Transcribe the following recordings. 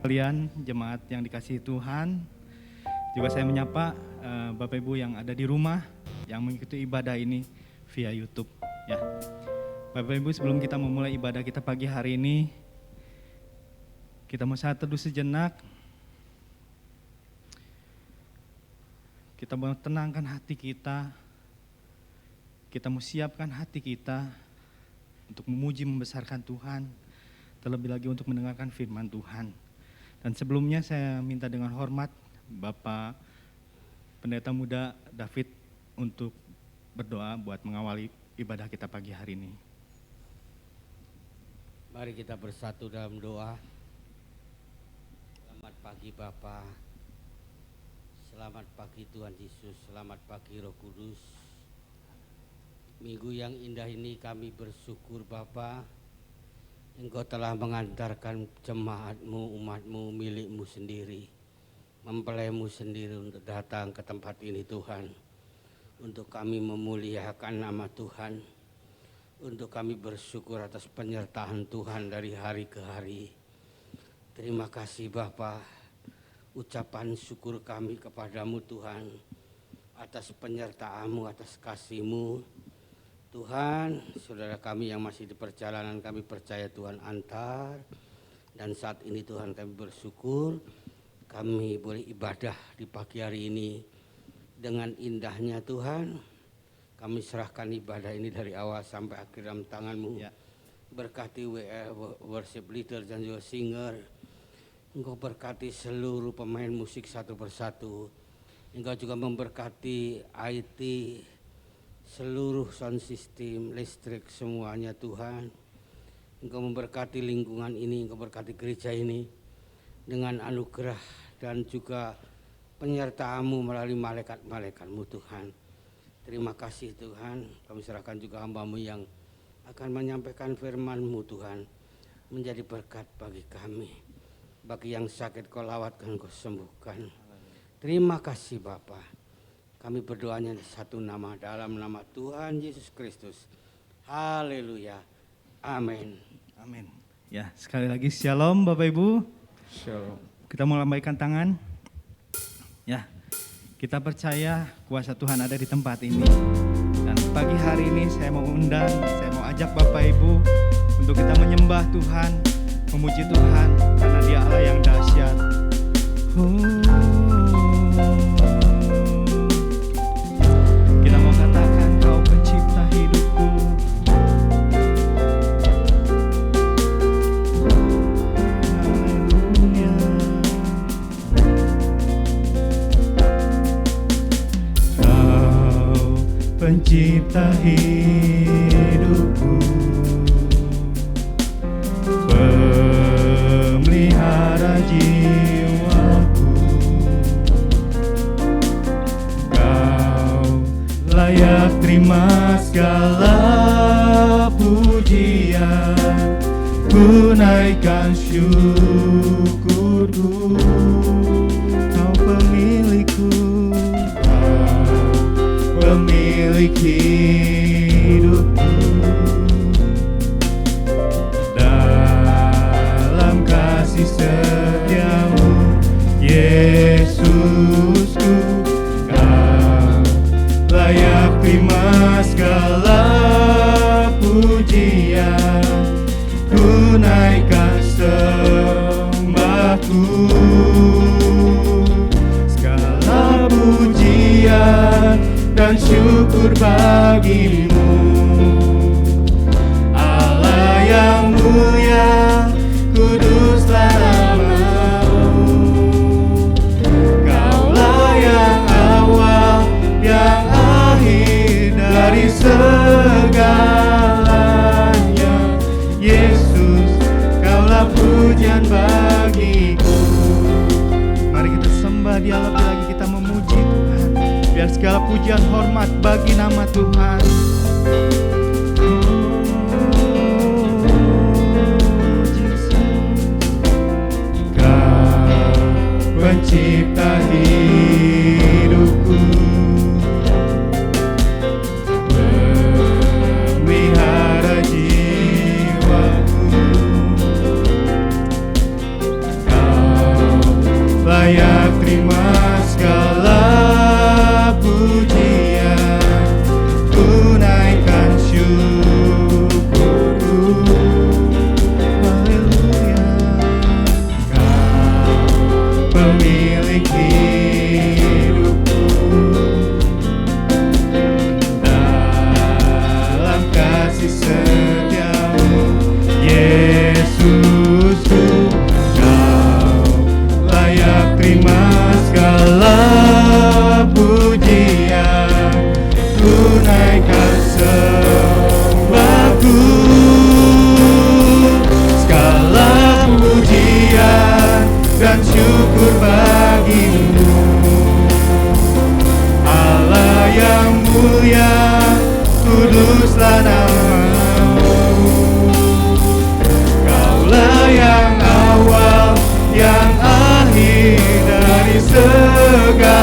Kalian jemaat yang dikasihi Tuhan, juga saya menyapa Bapak Ibu yang ada di rumah yang mengikuti ibadah ini via YouTube ya. Bapak Ibu, sebelum kita memulai ibadah kita pagi hari ini, kita mau saat teduh sejenak. Kita mau tenangkan hati kita. Kita mau siapkan hati kita untuk memuji membesarkan Tuhan, terlebih lagi untuk mendengarkan firman Tuhan. Dan sebelumnya saya minta dengan hormat Bapak Pendeta Muda David untuk berdoa buat mengawali ibadah kita pagi hari ini. Mari kita bersatu dalam doa. Selamat pagi Bapa, selamat pagi Tuhan Yesus, selamat pagi Roh Kudus. Minggu yang indah ini kami bersyukur Bapa, Engkau telah mengantarkan jemaat-Mu, umat-Mu, milik-Mu sendiri, mempelai-Mu sendiri untuk datang ke tempat ini Tuhan, untuk kami memuliakan nama Tuhan, untuk kami bersyukur atas penyertaan Tuhan dari hari ke hari. Terima kasih Bapa, ucapan syukur kami kepadamu Tuhan, atas penyertaan-Mu, atas kasih-Mu. Tuhan, saudara kami yang masih di perjalanan kami percaya Tuhan antar, dan saat ini Tuhan kami bersyukur kami boleh ibadah di pagi hari ini dengan indahnya Tuhan. Kami serahkan ibadah ini dari awal sampai akhir dalam tangan-Mu ya. Berkati worship leader dan juga singer. Engkau berkati seluruh pemain musik satu persatu. Engkau juga memberkati IT, seluruh sound system, listrik, semuanya Tuhan. Engkau memberkati lingkungan ini, Engkau berkati gereja ini dengan anugerah dan juga penyertaan-Mu melalui malaikat-malaikat-Mu Tuhan. Terima kasih Tuhan, kami serahkan juga hamba-Mu yang akan menyampaikan firman-Mu Tuhan, menjadi berkat bagi kami. Bagi yang sakit Kau lawatkan, Kau sembuhkan. Terima kasih Bapa. Kami berdoanya di satu nama, dalam nama Tuhan Yesus Kristus. Haleluya. Amin. Amin. Ya, sekali lagi shalom Bapak Ibu. Shalom. Kita mau lambaikan tangan. Ya, kita percaya kuasa Tuhan ada di tempat ini. Dan pagi hari ini saya mau undang, saya mau ajak Bapak Ibu untuk kita menyembah Tuhan, memuji Tuhan karena Dia Allah yang dahsyat. Kita mau katakan Kau pencipta hidupku. Haleluya. Kau pencipta hidupku, pemelihara jiwaku. Kau layak terima segala pujian, ku naikkan syukurku. Kau pemilikku, Kau pemilik hidupku. Dalam kasih setiamu, Yesusku, Kau layak terima segala pujian, ku naikkan sembahku. Segala pujian dan syukur bagimu, Allah yang mulia, kuduslah nama-Mu. Kaulah yang awal, yang akhir dari segalanya. Yesus, Kaulah pujian bagiku. Mari kita sembah Dia lebih lagi, kita memuji Tuhan. Biar segala pujian hormat bagi nama Tuhan. Kau pencipta hidupku, pemelihara jiwaku. Kau kuduslah namamu. Kaulah yang awal, yang akhir dari segalanya.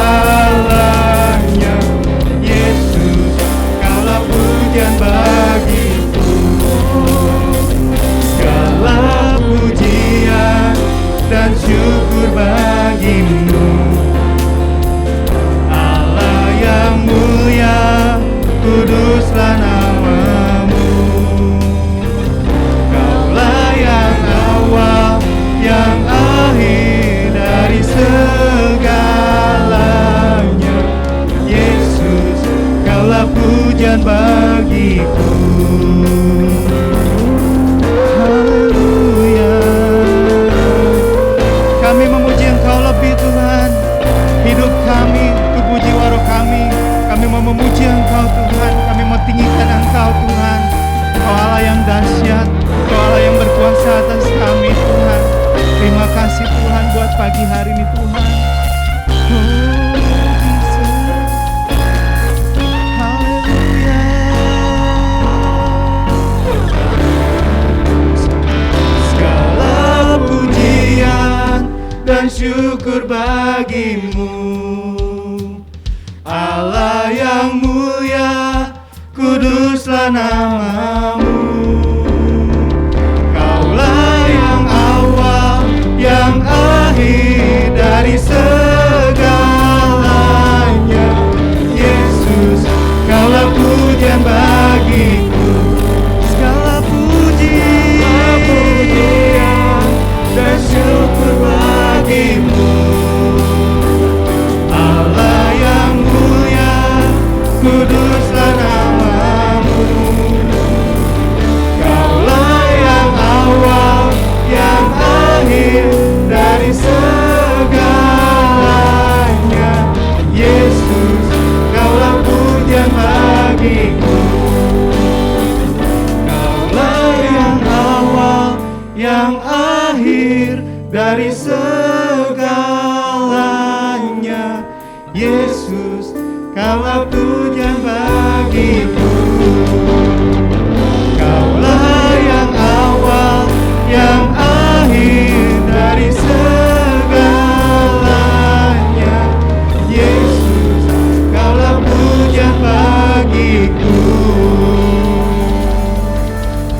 Yesus, kaulah pujian bagiku. Segala pujian dan syukur bagimu. Allah yang mulia, kuduslah namamu. Kaulah yang awal, yang akhir dari segalanya. Yesus, kaulah pujian bagiku. Haleluya. Kami memuji Engkau lebih Tuhan. Hidup kami, tubuh jiwa roh kami mau memuji Engkau Tuhan. Kami mau tinggikan Engkau Tuhan. Engkau Allah yang dahsyat, Engkau Allah yang berkuasa atas kami Tuhan. Terima kasih Tuhan buat pagi hari ini Tuhan. Oh Jesus, haleluya. Segala pujian dan syukur bagimu, Allah yang mulia, kuduslah namamu. Kaulah yang awal, yang akhir dari segalanya. Yesus, kaulah pujian bagiku. Segala pujian dan syukur bagimu, Allah yang mulia, kuduslah namamu. Kaulah yang awal, yang akhir dari segalanya. Yesus, kaulah pujian bagiku. Kaulah yang awal, yang akhir dari segalanya. Yesus, kaulah pujian bagiku. Kaulah yang awal, yang akhir dari segalanya. Yesus, kaulah pujian bagiku.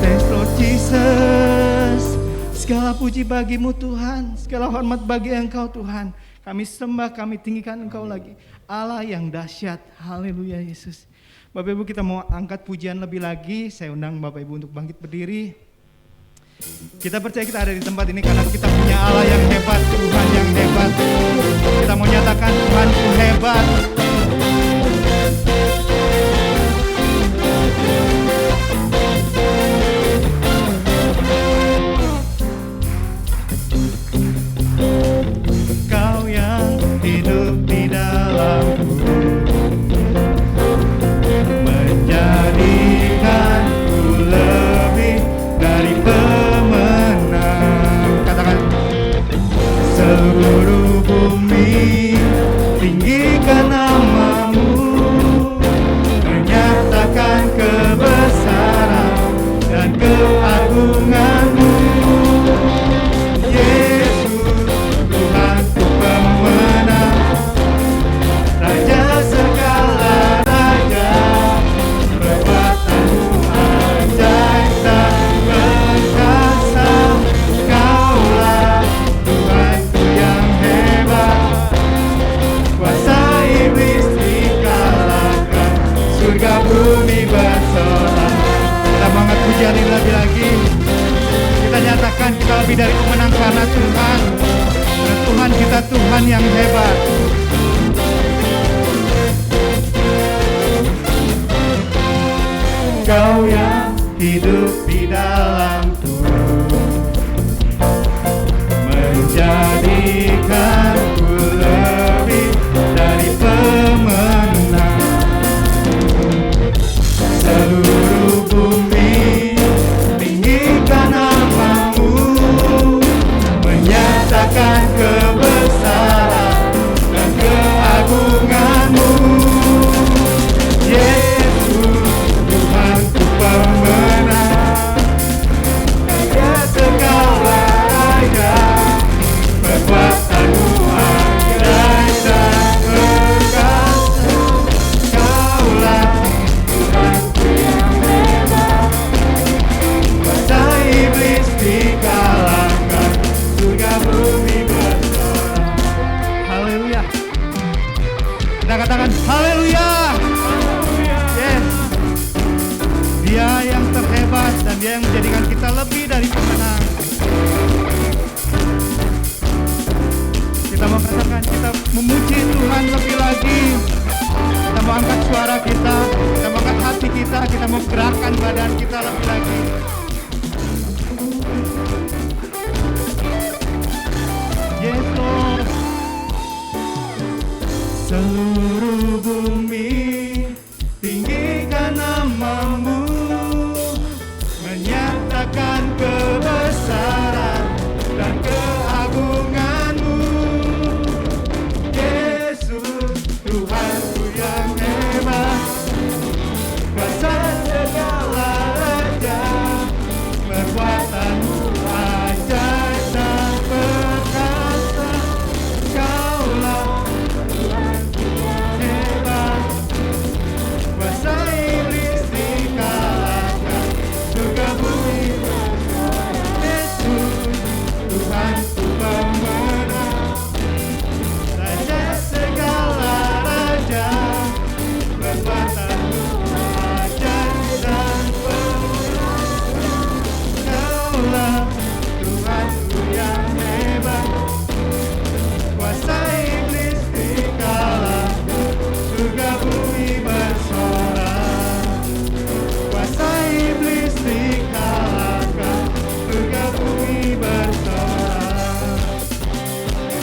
Thanks Lord Jesus. Segala puji bagimu Tuhan, segala hormat bagi Engkau Tuhan. Kami sembah, kami tinggikan Engkau lagi. Allah yang dahsyat. Haleluya Yesus. Bapak Ibu, kita mau angkat pujian lebih lagi. Saya undang Bapak Ibu untuk bangkit berdiri. Kita percaya kita ada di tempat ini karena kita punya Allah yang hebat, Tuhan yang hebat. Kita mau nyatakan Tuhanku hebat. Kau yang hidup di dalamku, menjadikanku lebih dari pemenang. Katakan, seluruh bumi tinggikan namamu, menyatakan kebesaran dan keagunganmu. Yesus, Tuhanku pemenang, Raja segala raja, perbuatanmu ajaib dan perkasa. Kaulah Tuhanku yang hebat, kuasa iblis dikalahkan, surga bumi bersorak. Kita banget pujian ini lebih lagi. Kita nyatakan kita lebih dari pemenang karena Tuhan. Dan Tuhan kita Tuhan yang hebat. Kau yang hidup di dalamku, menjadikanku lebih dari pemenang. Seluruh bumi tinggikan namamu, menyatakan kebesaran dan keagunganmu. Yesus, Tuhan hebat dan Dia yang menjadikan kita lebih dari pemenang. Kita mau katakan, kita memuji Tuhan lebih lagi. Kita mau angkat suara kita mau angkat hati kita mau gerakkan badan kita lebih lagi. Yes Lord. Seluruh bumi tinggikan nama-Mu, menyatakan kebesaran dan keagungan-Mu. Yesus, Tuhanku yang hebat, kuasa segala raja, perbuatan-Mu ajaib dan perkasa. Kaulah Tuhanku yang hebat, kuasa iblis dikalahkan, surga bumi bersorak. Yesus, Tuhanku pemenang, raja segala raja, perbuatan-Mu ajaib dan perkasa. Kaulah Tuhanku yang hebat, kuasa iblis dikalahkan, surga bumi bersorak. Kuasa iblis dikalahkan, surga bumi bersorak.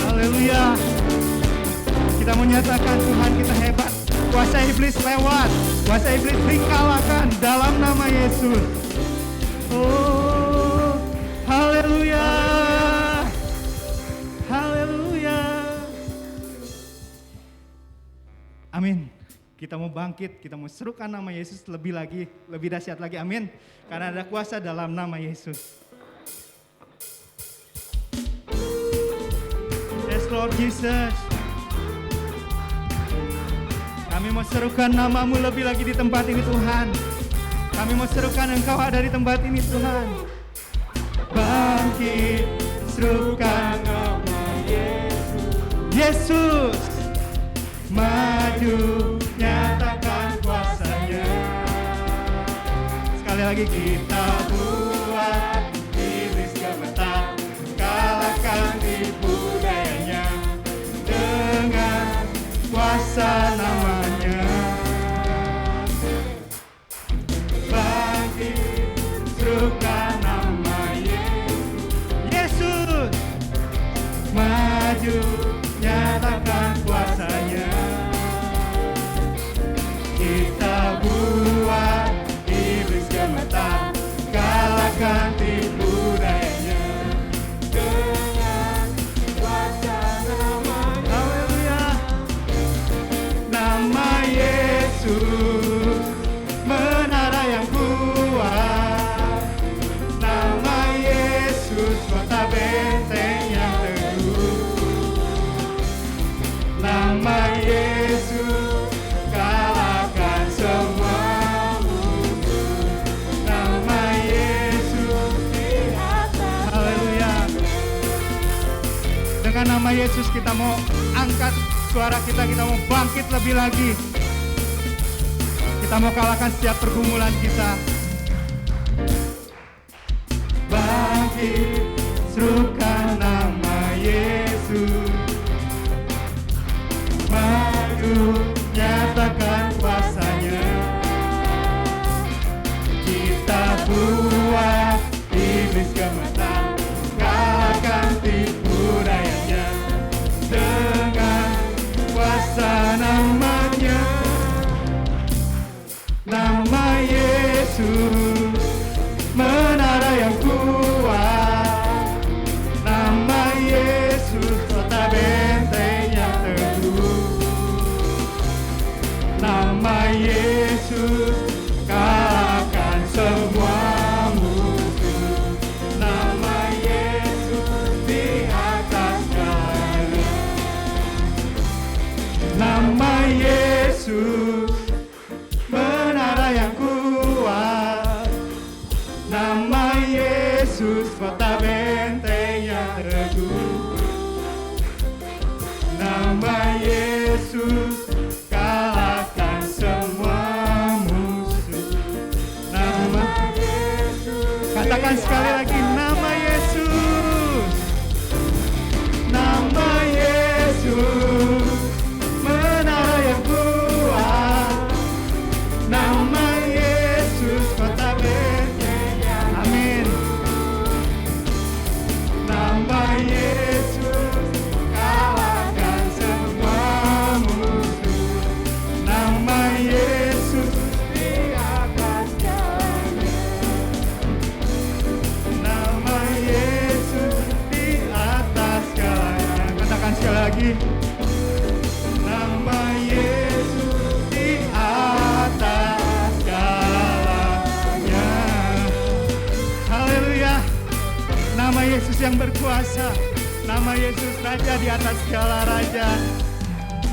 Haleluya. Kita menyatakan Tuhan kita hebat. Kuasa iblis lewat, kuasa iblis dikalahkan dalam nama Yesus. Oh, haleluya. Haleluya. Amin. Kita mau bangkit, kita mau serukan nama Yesus lebih lagi, lebih dahsyat lagi. Amin. Karena ada kuasa dalam nama Yesus. Yes Lord Jesus. Kami mau serukan nama-Mu lebih lagi di tempat ini Tuhan. Kami mau serukan Engkau ada di tempat ini Tuhan. Bangkit, serukan nama Yesus. Yesus, maju, nyatakan kuasa-Nya. Sekali lagi kita buat iblis gemetar, kalahkan tipu dayanya dengan kuasa nama-Nya. Bangkit, serukan nama Yesus. Yesus, maju, nyatakan kuasa-Nya. Kita buat iblis gemetar, kalahkan tipu dayanya dengan kuasa nama-Nya. Haleluya. Nama Yesus, menara yang kuat. Nama Yesus, kota benteng yang teguh. Nama Yesus, kalahkan semua musuh. Nama Yesus di atas. Haleluya. Dengan nama Yesus kita mau angkat suara kita mau bangkit lebih lagi. Kita mau kalahkan setiap pergumulan kita. Bangkit, serukan nama Yesus. Maju, nyatakan kuasa-Nya. Kita buat iblis gemetar, kalahkan tipu dayanya dengan kuasa nama-Nya. Nama Yesus, menara yang kuat. Nama Yesus, kota benteng yang teguh. Nama Yesus, kalahkan semua musuh. Nama Yesus di atas segalanya. Nama Yesus, menara yang kuat. Nama Yesus, kota benteng yang teguh. Nama Yesus, kalahkan semua musuh. Nama Yesus Katakan sekali lagi, nama Yesus. Nama Yesus, menara yang kuat. Nama Yesus, kota Betlehem. Amin. Nama Yesus, kalahkan semua musuh. Nama Yesus di atas segalanya. Nama Yesus di atas segalanya. Katakan sekali lagi. Nama Yesus di atas segalanya. Haleluya. Nama Yesus yang berkuasa. Nama Yesus Raja di atas segala raja.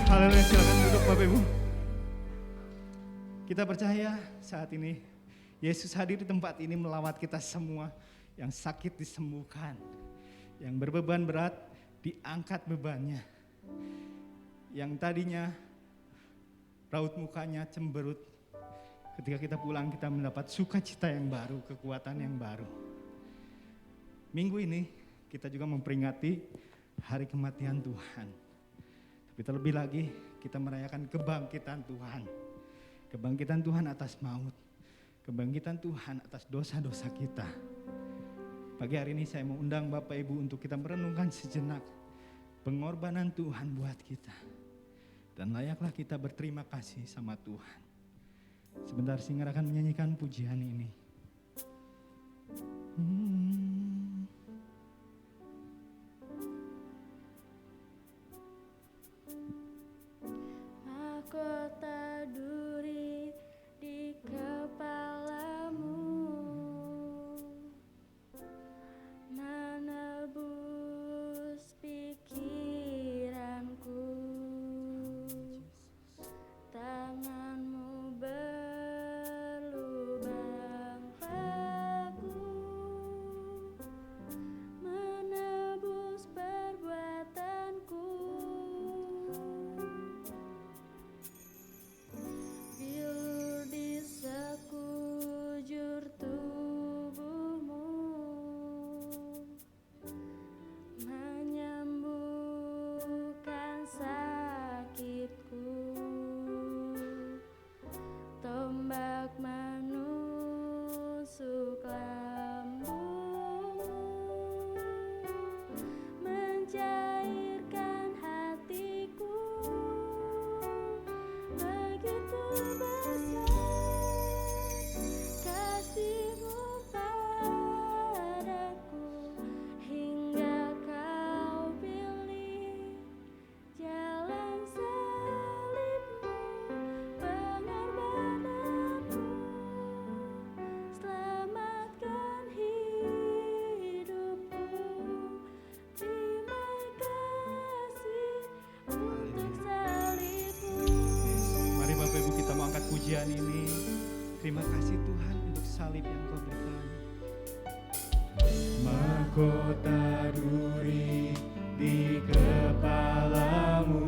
Haleluya. Silakan duduk Bapak Ibu. Kita percaya saat ini Yesus hadir di tempat ini melawat kita semua. Yang sakit disembuhkan, yang berbeban berat diangkat bebannya, yang tadinya raut mukanya cemberut, ketika kita pulang kita mendapat sukacita yang baru, kekuatan yang baru. Minggu ini kita juga memperingati hari kematian Tuhan. Tapi terlebih lagi kita merayakan kebangkitan Tuhan. Kebangkitan Tuhan atas maut. Kebangkitan Tuhan atas dosa-dosa kita. Pagi hari ini saya mau undang Bapak Ibu untuk kita merenungkan sejenak pengorbanan Tuhan buat kita. Dan layaklah kita berterima kasih sama Tuhan. Sebentar Singer akan menyanyikan pujian ini. Mahkota duri di kepalamu, menebus pikiranku. Tanganmu berlubang paku, menebus perbuatanku. Bilur di sekujur tubuhmu, menyembuhkan sakitku. Tombak menusuk lambungmu, mencairkan hatiku. Begitu besar kasih-Mu padaku, hingga Kau pilih jalan salib-Mu, pengorbananmu, selamatkan hidupku. Terima kasih untuk salib-Mu. Mari Bapak Ibu kita mau angkat pujian ini. Terima kasih Tuhan untuk salib yang Kau berikan. Mahkota duri di kepalamu,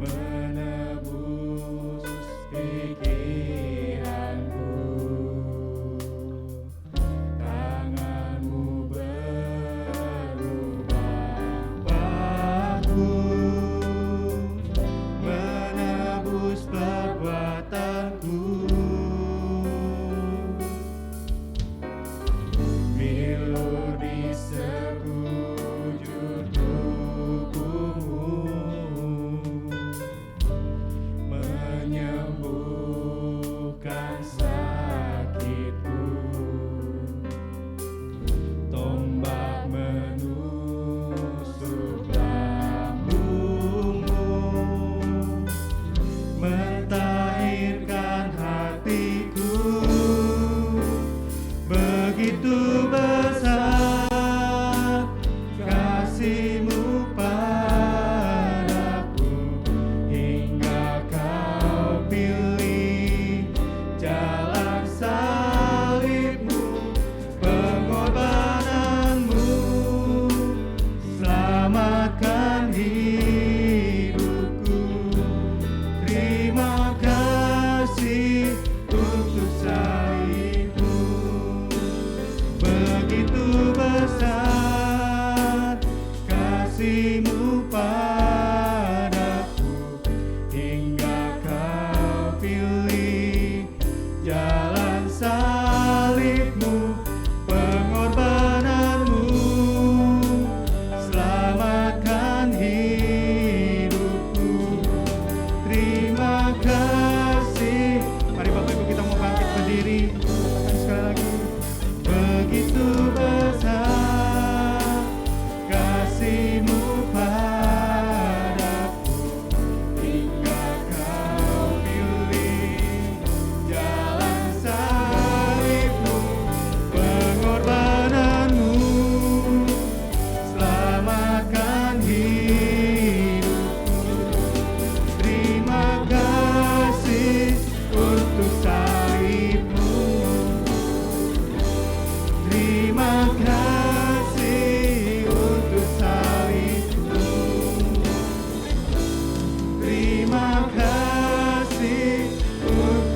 menebus pikiranku. Tanganmu berlubang paku, menebus perbuatanku. Bilur di sekujur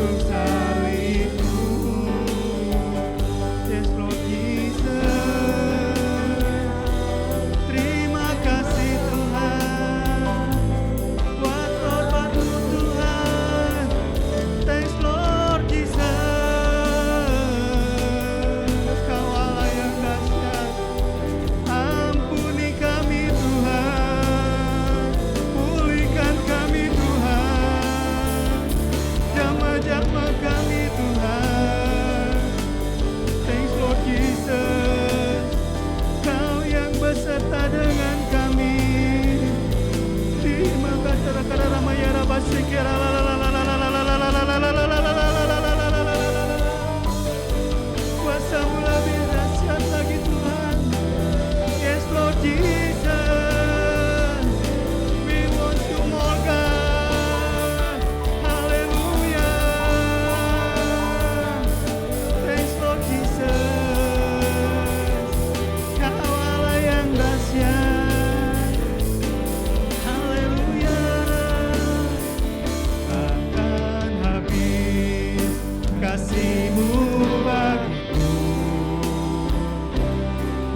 untuk salibmu. Yes Lord Jesus. Terima kasih Tuhan buat obat-Mu Tuhan. Thanks Lord Jesus. Kau Allah yang dahsyat. Ampuni kami Tuhan. Pulihkan kami Tuhan. Jamah-jamah kami Tuhan. Thanks Lord Jesus. Kau yang beserta dengan kami. Terima kasih Rakara Ramaya Rabasikira kuasa-Mu lebih dahsyat lagi Tuhan. Yes Lord Jesus. We want you more God. Hallelujah. Thanks Lord Jesus. Kau Allah yang dahsyat. Haleluya. Takkan habis kasih-Mu bagiku.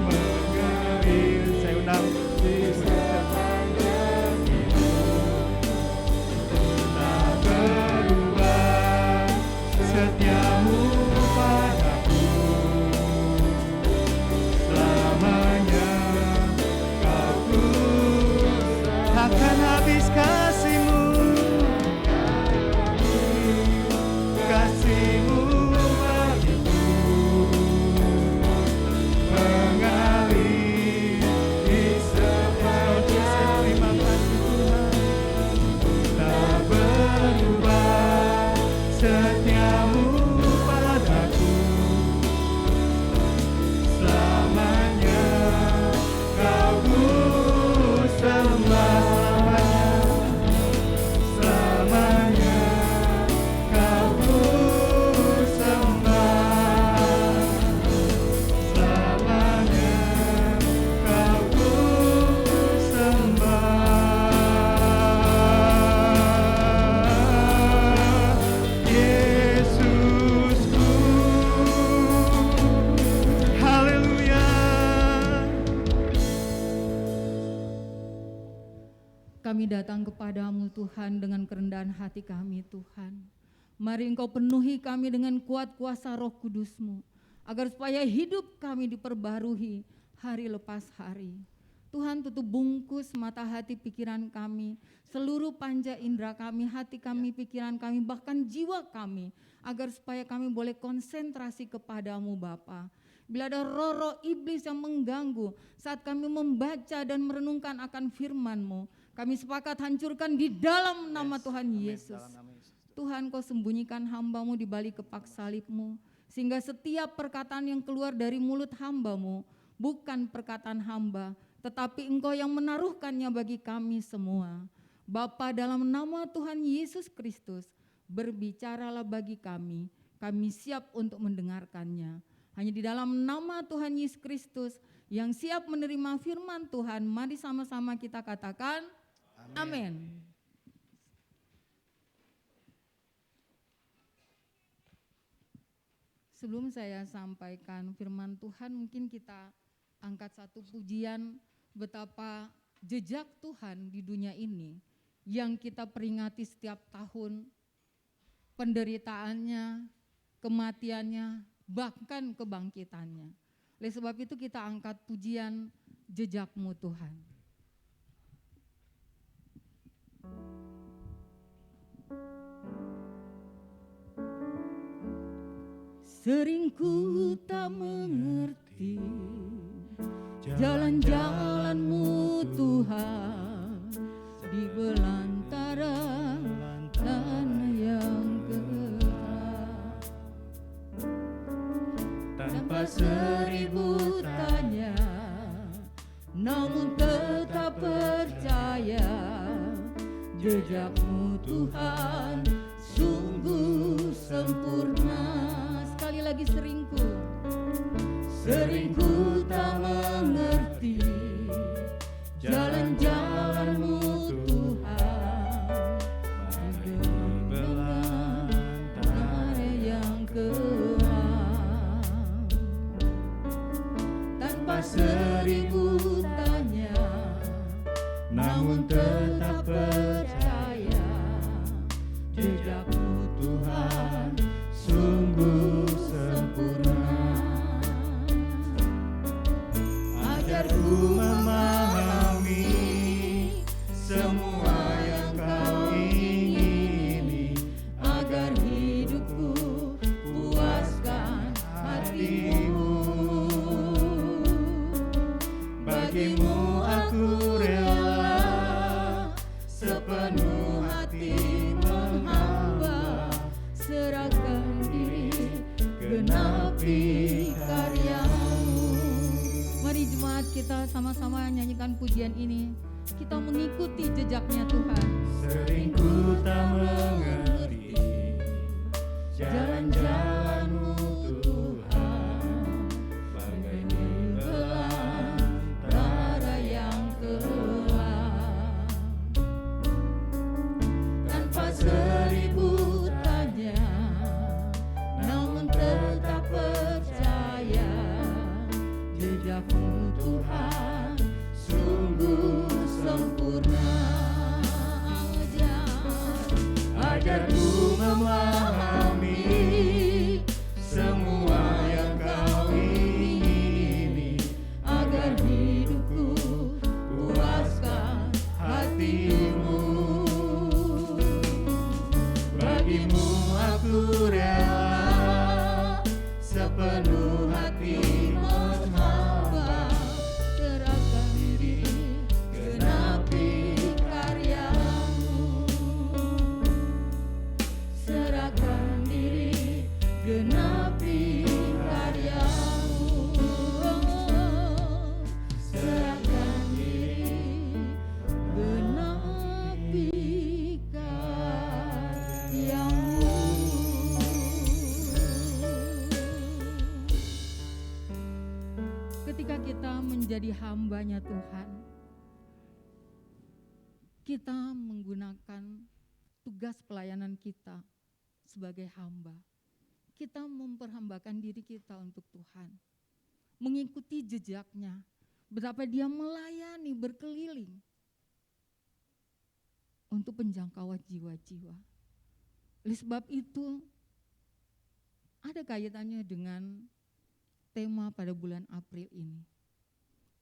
Mengalir, saya undang di sepanjang hidup. Tak berubah setia-Mu padaku. Selamanya Kau ku takkan habis kasih-Mu. Kasih-Mu bagiku mengalir di sepanjang. Terima kasih Tuhan. Tak berubah setia-Mu padaku. Selamanya Kau ku sembah. Selamanya Kau ku sembah. Selamanya Kau ku sembah. Yesusku. Haleluya. Kami datang kepadamu Tuhan dengan kerendahan hati kami Tuhan. Mari Engkau penuhi kami dengan kuat kuasa Roh Kudus-Mu, agar supaya hidup kami diperbarui hari lepas hari. Tuhan, tutup bungkus mata hati pikiran kami, seluruh panca indera kami, hati kami, pikiran kami, bahkan jiwa kami, agar supaya kami boleh konsentrasi kepadamu Bapa. Bila ada roh-roh iblis yang mengganggu saat kami membaca dan merenungkan akan firman-Mu, kami sepakat hancurkan di dalam nama Tuhan Yesus. Tuhan, Kau sembunyikan hamba-Mu di balik kepak salib-Mu, sehingga setiap perkataan yang keluar dari mulut hamba-Mu bukan perkataan hamba, tetapi Engkau yang menaruhkannya bagi kami semua. Bapa, dalam nama Tuhan Yesus Kristus, berbicaralah bagi kami siap untuk mendengarkannya. Hanya di dalam nama Tuhan Yesus Kristus yang siap menerima firman Tuhan, mari sama-sama kita katakan amin. Sebelum saya sampaikan firman Tuhan, mungkin kita angkat satu pujian betapa jejak Tuhan di dunia ini yang kita peringati setiap tahun, penderitaannya, kematiannya, bahkan kebangkitannya. Oleh sebab itu kita angkat pujian jejak-Mu Tuhan. Sering ku tak mengerti jalan-jalan-Mu Tuhan di belantara tanah yang gelap. Tanpa seribu tanya, namun tetap percaya jejak-Mu Tuhan sungguh sempurna. Sekali lagi seringku tak mengerti jalan-jalan-Mu Tuhan di belantara kelam. Tanpa seribu tanya, namun tetap percaya, jejakmu Tuhan sungguh sempurna. Ajarku memahami semua yang kau ingini, agar hidupku puaskan hatimu. Bagimu aku rela sepenuh hati menghamba, serahkan diri genapi karyamu. Mari jemaat kita sama-sama nyanyikan pujian ini. Kita mengikuti jejaknya Tuhan. Sering ku tak mengerti jalan-jalan-Mu Tuhan, bagai di belantara yang kelam. Tanpa seribu tanya, namun tetap percaya, jejakmu Tuhan sungguh sempurna. ajarku memahami semua yang kau ingini, agar hidupku puaskan hatimu. bagimu aku rela sepenuh hati menghamba, Serahkan diri genapi karyamu. Serahkan diri genapi karyamu. Serahkan diri genapi karyamu. Ketika kita menjadi hambanya Tuhan, kita menggunakan tugas pelayanan kita sebagai hamba. Kita memperhambakan diri kita untuk Tuhan, mengikuti jejaknya, betapa dia melayani berkeliling untuk penjangkauan jiwa-jiwa. Oleh sebab itu, ada kaitannya dengan tema pada bulan April ini.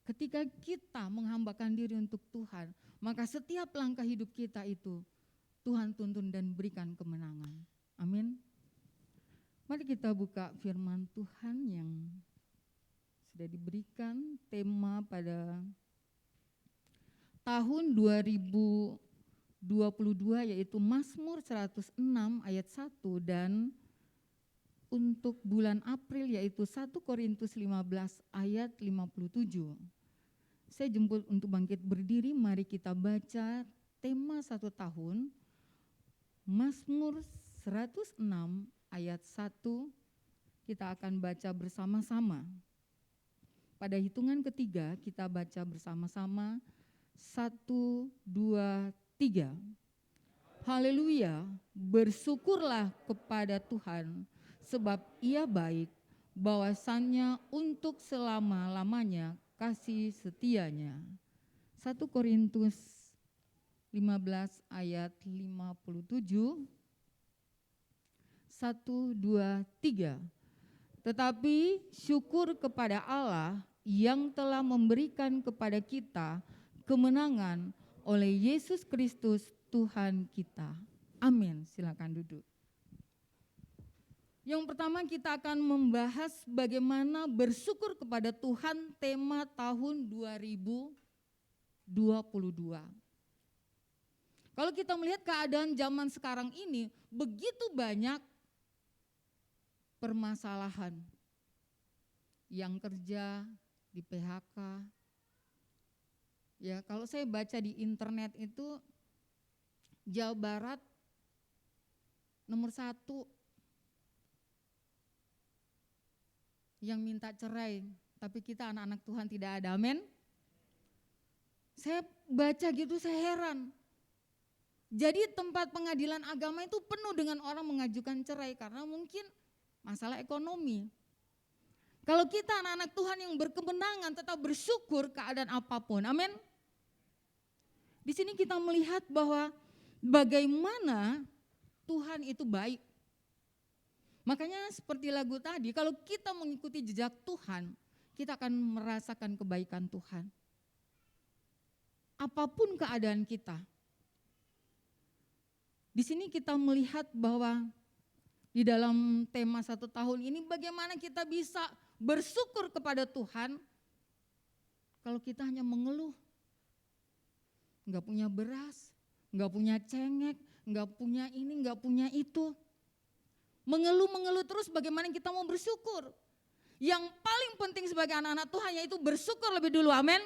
Ketika kita menghambakan diri untuk Tuhan, maka setiap langkah hidup kita itu Tuhan tuntun dan berikan kemenangan. Amin. Mari kita buka firman Tuhan yang sudah diberikan tema pada tahun 2022, yaitu Mazmur 106 ayat 1, dan untuk bulan April yaitu 1 Korintus 15 ayat 57. Saya jemput untuk bangkit berdiri, mari kita baca tema 1 tahun, Mazmur 106 ayat 1, kita akan baca bersama-sama. Pada hitungan ketiga kita baca bersama-sama, 1, 2, 3. Haleluya, bersyukurlah kepada Tuhan, sebab Ia baik, bahwasannya untuk selama-lamanya kasih setianya. 1 Korintus 15 ayat 57. 1, 2, 3. Tetapi syukur kepada Allah yang telah memberikan kepada kita kemenangan oleh Yesus Kristus Tuhan kita. Amin. Silakan duduk. Yang pertama kita akan membahas bagaimana bersyukur kepada Tuhan, tema tahun 2022. Kalau kita melihat keadaan zaman sekarang ini, begitu banyak permasalahan. Yang kerja di PHK. Ya, kalau saya baca di internet itu Jawa Barat nomor 1 yang minta cerai, tapi kita anak-anak Tuhan tidak ada, amin. Saya baca gitu, saya heran. Jadi tempat pengadilan agama itu penuh dengan orang mengajukan cerai karena mungkin masalah ekonomi. Kalau kita anak-anak Tuhan yang berkemenangan tetap bersyukur keadaan apapun, amin. Di sini kita melihat bahwa bagaimana Tuhan itu baik. Makanya seperti lagu tadi, kalau kita mengikuti jejak Tuhan, kita akan merasakan kebaikan Tuhan. Apapun keadaan kita. Di sini kita melihat bahwa di dalam tema 1 tahun ini bagaimana kita bisa bersyukur kepada Tuhan kalau kita hanya mengeluh. Enggak punya beras, enggak punya cengek, enggak punya ini, enggak punya itu. Mengeluh terus bagaimana kita mau bersyukur. Yang paling penting sebagai anak-anak Tuhan yaitu bersyukur lebih dulu, amin.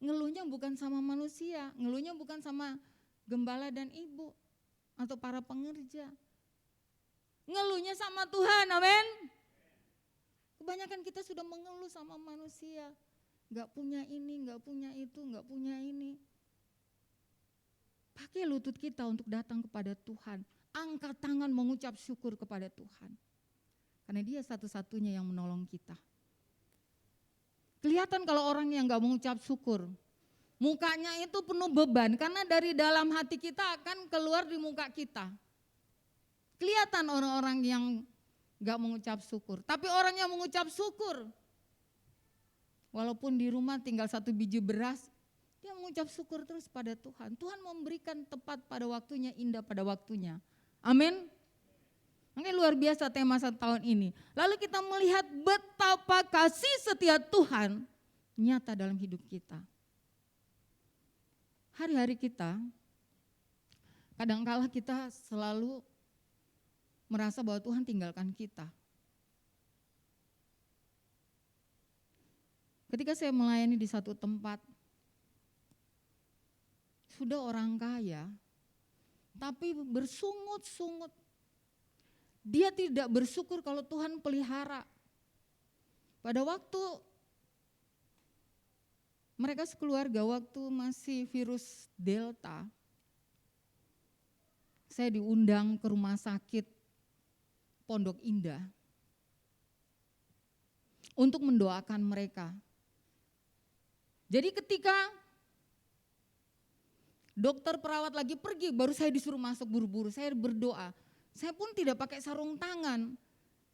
Ngeluhnya bukan sama manusia, ngeluhnya bukan sama gembala dan ibu atau para pengerja. Ngeluhnya sama Tuhan, amin. Kebanyakan kita sudah mengeluh sama manusia. Gak punya ini, gak punya itu, gak punya ini. Pakai lutut kita untuk datang kepada Tuhan. Angkat tangan mengucap syukur kepada Tuhan. Karena Dia satu-satunya yang menolong kita. Kelihatan kalau orang yang gak mengucap syukur. Mukanya itu penuh beban karena dari dalam hati kita akan keluar di muka kita. Kelihatan orang-orang yang gak mengucap syukur. Tapi orang yang mengucap syukur, walaupun di rumah tinggal 1 biji beras, dia mengucap syukur terus pada Tuhan. Tuhan memberikan tepat pada waktunya, indah pada waktunya. Amin. Makanya luar biasa tema 1 tahun ini. Lalu kita melihat betapa kasih setia Tuhan nyata dalam hidup kita. Hari-hari kita, kadangkala kita selalu merasa bahwa Tuhan tinggalkan kita. Ketika saya melayani di satu tempat, sudah orang kaya, tapi bersungut-sungut. Dia tidak bersyukur kalau Tuhan pelihara. Pada waktu mereka sekeluarga, waktu masih virus Delta, saya diundang ke rumah sakit Pondok Indah untuk mendoakan mereka. Jadi ketika dokter perawat lagi pergi, baru saya disuruh masuk buru-buru, saya berdoa. Saya pun tidak pakai sarung tangan,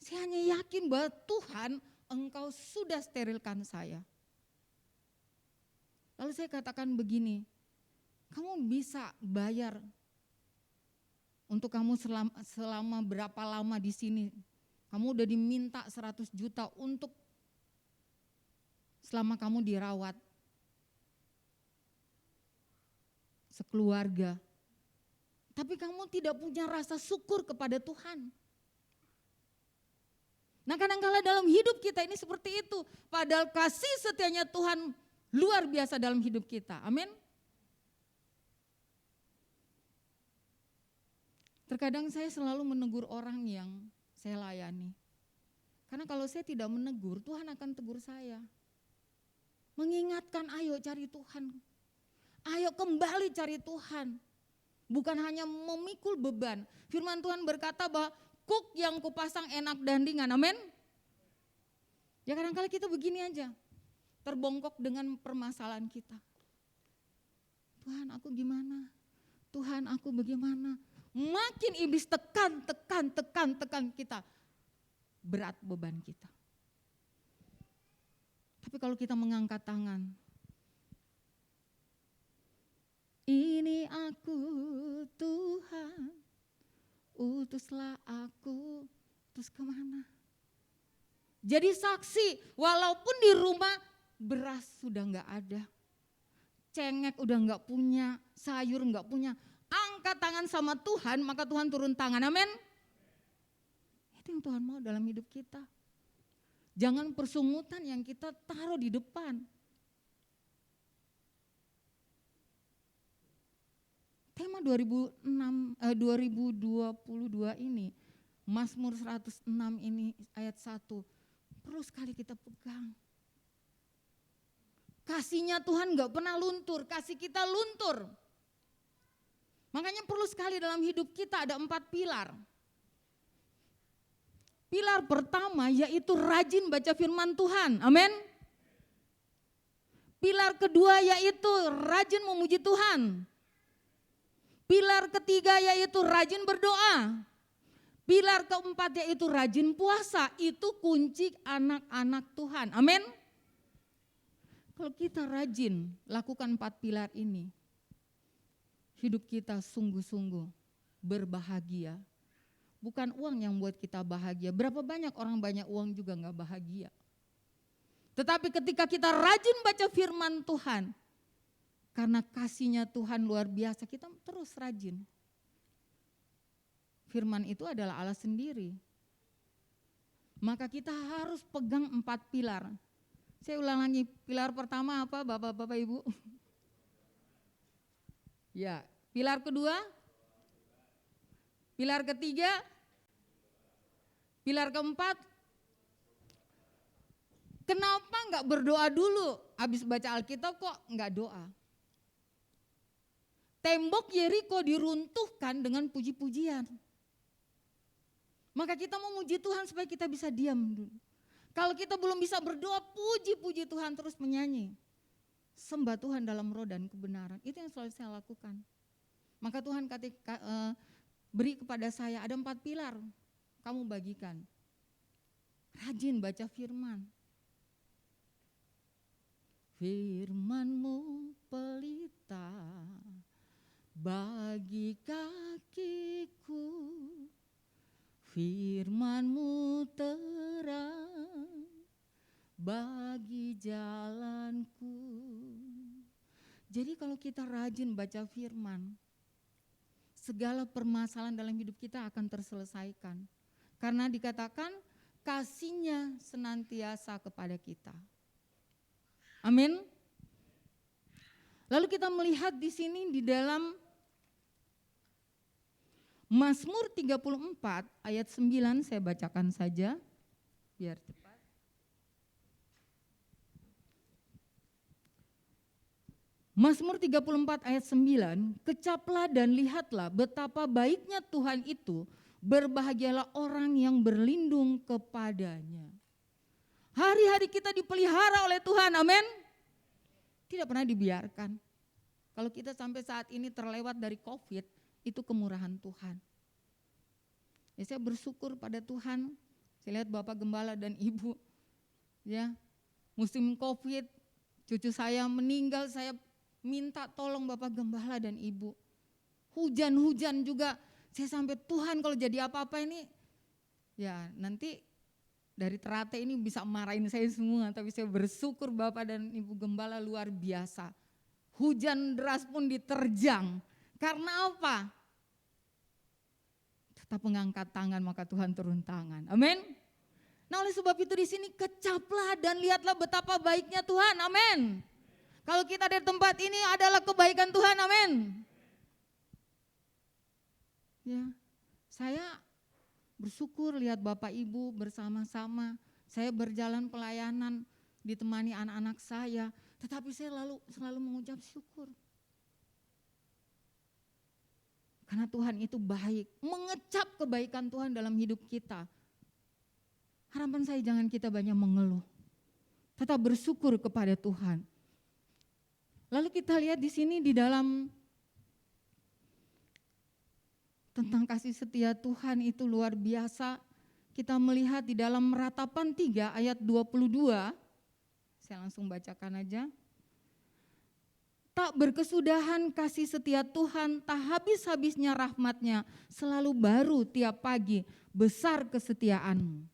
saya hanya yakin bahwa Tuhan, Engkau sudah sterilkan saya. Lalu saya katakan begini, kamu bisa bayar untuk kamu selama berapa lama di sini. Kamu udah diminta 100 juta untuk selama kamu dirawat. Sekeluarga. Tapi kamu tidak punya rasa syukur kepada Tuhan. Nah kadang-kala dalam hidup kita ini seperti itu. Padahal kasih setianya Tuhan luar biasa dalam hidup kita. Amin. Terkadang saya selalu menegur orang yang saya layani. Karena kalau saya tidak menegur, Tuhan akan tegur saya. Mengingatkan, ayo cari Tuhan. Ayo kembali cari Tuhan. Bukan hanya memikul beban. Firman Tuhan berkata bahwa kuk yang kupasang enak dan ringan. Amin. Ya kadang-kala kita begini aja. Terbongkok dengan permasalahan kita. Tuhan aku gimana? Tuhan aku bagaimana? Makin iblis tekan kita. Berat beban kita. Tapi kalau kita mengangkat tangan. Ini aku Tuhan, utuslah aku, terus kemana? Jadi saksi, walaupun di rumah beras sudah enggak ada, cengek udah enggak punya, sayur enggak punya, angkat tangan sama Tuhan, maka Tuhan turun tangan, amin. Itu yang Tuhan mau dalam hidup kita. Jangan persungutan yang kita taruh di depan. Tema 2022 ini, Mazmur 106 ini ayat 1, perlu sekali kita pegang. Kasihnya Tuhan gak pernah luntur, kasih kita luntur. Makanya perlu sekali dalam hidup kita ada 4 pilar. Pilar pertama yaitu rajin baca firman Tuhan. Amin. Pilar kedua yaitu rajin memuji Tuhan. Pilar ketiga yaitu rajin berdoa. Pilar keempat yaitu rajin puasa. Itu kunci anak-anak Tuhan. Amin. Kalau kita rajin lakukan 4 pilar ini, hidup kita sungguh-sungguh berbahagia. Bukan uang yang buat kita bahagia. Berapa banyak orang banyak uang juga gak bahagia. Tetapi ketika kita rajin baca firman Tuhan, karena kasihnya Tuhan luar biasa, kita terus rajin. Firman itu adalah Allah sendiri. Maka kita harus pegang 4 pilar. Saya ulang lagi, pilar pertama apa Bapak-Bapak Ibu? Ya, pilar kedua? Pilar ketiga? Pilar keempat? Kenapa enggak berdoa dulu? Habis baca Alkitab kok enggak doa? Tembok Yeriko diruntuhkan dengan puji-pujian. Maka kita memuji Tuhan supaya kita bisa diam dulu. Kalau kita belum bisa berdoa, puji-puji Tuhan terus menyanyi. Sembah Tuhan dalam roh dan kebenaran. Itu yang selalu saya lakukan. Maka Tuhan beri kepada saya ada 4 pilar. Kamu bagikan. Rajin baca firman. Firman-Mu pelita bagi kakiku, firman-Mu terang bagi jalanku. Jadi kalau kita rajin baca firman, segala permasalahan dalam hidup kita akan terselesaikan. Karena dikatakan kasih-Nya senantiasa kepada kita. Amin. Lalu kita melihat di sini di dalam Mazmur 34 ayat 9, saya bacakan saja biar cepat. Mazmur 34 ayat 9, kecaplah dan lihatlah betapa baiknya Tuhan itu, berbahagialah orang yang berlindung kepadanya. Hari-hari kita dipelihara oleh Tuhan, amin. Tidak pernah dibiarkan. Kalau kita sampai saat ini terlewat dari COVID, itu kemurahan Tuhan. Ya, saya bersyukur pada Tuhan. Saya lihat Bapak Gembala dan Ibu, ya, musim COVID, cucu saya meninggal, saya minta tolong Bapak Gembala dan Ibu. Hujan-hujan juga, saya sampai Tuhan kalau jadi apa-apa ini, ya nanti dari Terate ini bisa marahin saya semua, tapi saya bersyukur Bapak dan Ibu Gembala luar biasa. Hujan deras pun diterjang. Karena apa? Tetap mengangkat tangan maka Tuhan turun tangan. Amin. Nah oleh sebab itu di sini kecaplah dan lihatlah betapa baiknya Tuhan. Amin. Kalau kita di tempat ini adalah kebaikan Tuhan. Amin. Ya, saya bersyukur lihat Bapak Ibu bersama-sama. Saya berjalan pelayanan ditemani anak-anak saya. Tetapi saya selalu mengucap syukur. Karena Tuhan itu baik. Mengecap kebaikan Tuhan dalam hidup kita. Harapan saya jangan kita banyak mengeluh. Tetap bersyukur kepada Tuhan. Lalu kita lihat di sini di dalam tentang kasih setia Tuhan itu luar biasa. Kita melihat di dalam Ratapan 3 ayat 22. Saya langsung bacakan aja. Tak berkesudahan kasih setia Tuhan, tak habis-habisnya rahmat-Nya, selalu baru tiap pagi, besar kesetiaan-Mu.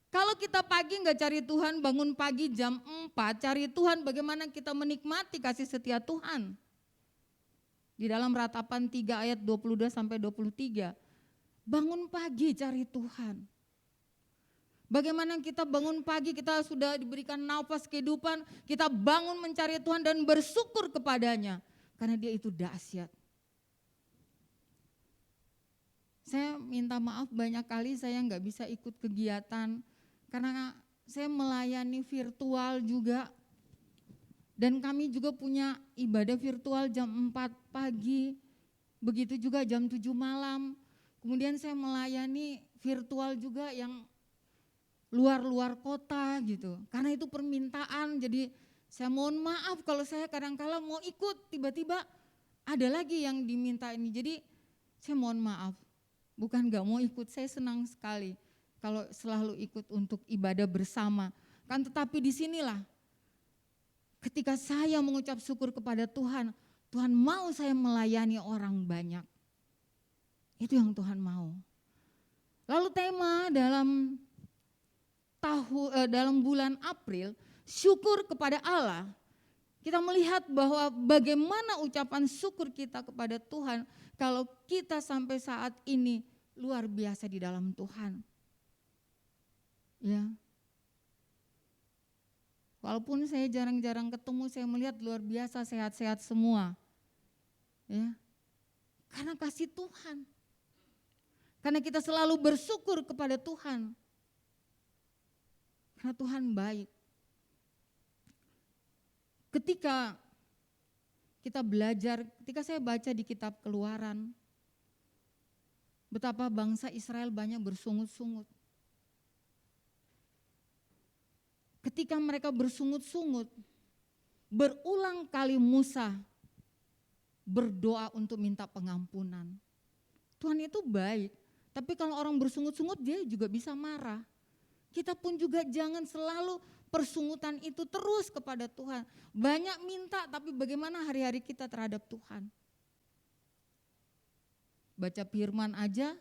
Kalau kita pagi enggak cari Tuhan, bangun pagi jam 4, cari Tuhan bagaimana kita menikmati kasih setia Tuhan. Di dalam Ratapan 3 ayat 22 sampai 23. Bangun pagi cari Tuhan. Bagaimana kita bangun pagi, kita sudah diberikan nafas kehidupan, kita bangun mencari Tuhan dan bersyukur kepadanya. Karena Dia itu dahsyat. Saya minta maaf banyak kali saya enggak bisa ikut kegiatan. Karena saya melayani virtual juga. Dan kami juga punya ibadah virtual jam 4 pagi, begitu juga jam 7 malam. Kemudian saya melayani virtual juga yang luar-luar kota gitu. Karena itu permintaan, jadi saya mohon maaf kalau saya kadang-kala mau ikut, tiba-tiba ada lagi yang diminta ini. Jadi saya mohon maaf, bukan gak mau ikut, saya senang sekali kalau selalu ikut untuk ibadah bersama. Kan tetapi disinilah ketika saya mengucap syukur kepada Tuhan, Tuhan mau saya melayani orang banyak. Itu yang Tuhan mau. Lalu tema dalam bulan April, syukur kepada Allah. Kita melihat bahwa bagaimana ucapan syukur kita kepada Tuhan kalau kita sampai saat ini luar biasa di dalam Tuhan. Ya. Walaupun saya jarang-jarang ketemu, saya melihat luar biasa sehat-sehat semua. Ya. Karena kasih Tuhan. Karena kita selalu bersyukur kepada Tuhan. Karena Tuhan baik. Ketika kita belajar, ketika saya baca di kitab Keluaran, betapa bangsa Israel banyak bersungut-sungut. Ketika mereka bersungut-sungut, berulang kali Musa berdoa untuk minta pengampunan. Tuhan itu baik, tapi kalau orang bersungut-sungut dia juga bisa marah. Kita pun juga jangan selalu persungutan itu terus kepada Tuhan. Banyak minta, tapi bagaimana hari-hari kita terhadap Tuhan? Baca firman aja,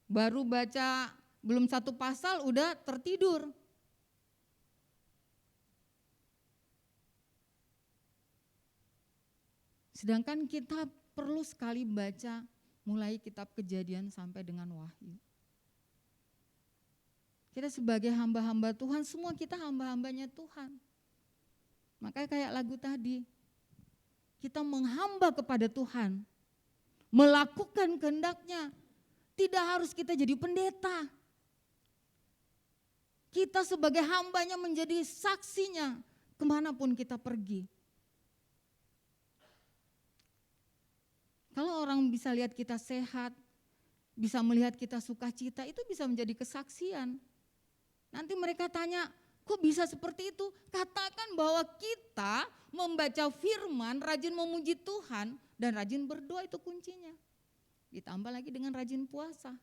baru baca belum satu pasal udah tertidur. Sedangkan kita perlu sekali baca mulai kitab Kejadian sampai dengan Wahyu. Kita sebagai hamba-hamba Tuhan, semua kita hamba-hambanya Tuhan. Makanya kayak lagu tadi, kita menghamba kepada Tuhan, melakukan kehendak-Nya. Tidak harus kita jadi pendeta. Kita sebagai hambanya menjadi saksinya kemanapun kita pergi. Kalau orang bisa lihat kita sehat, bisa melihat kita sukacita, itu bisa menjadi kesaksian. Nanti mereka tanya, kok bisa seperti itu? Katakan bahwa kita membaca firman, rajin memuji Tuhan, dan rajin berdoa, itu kuncinya. Ditambah lagi dengan rajin puasa.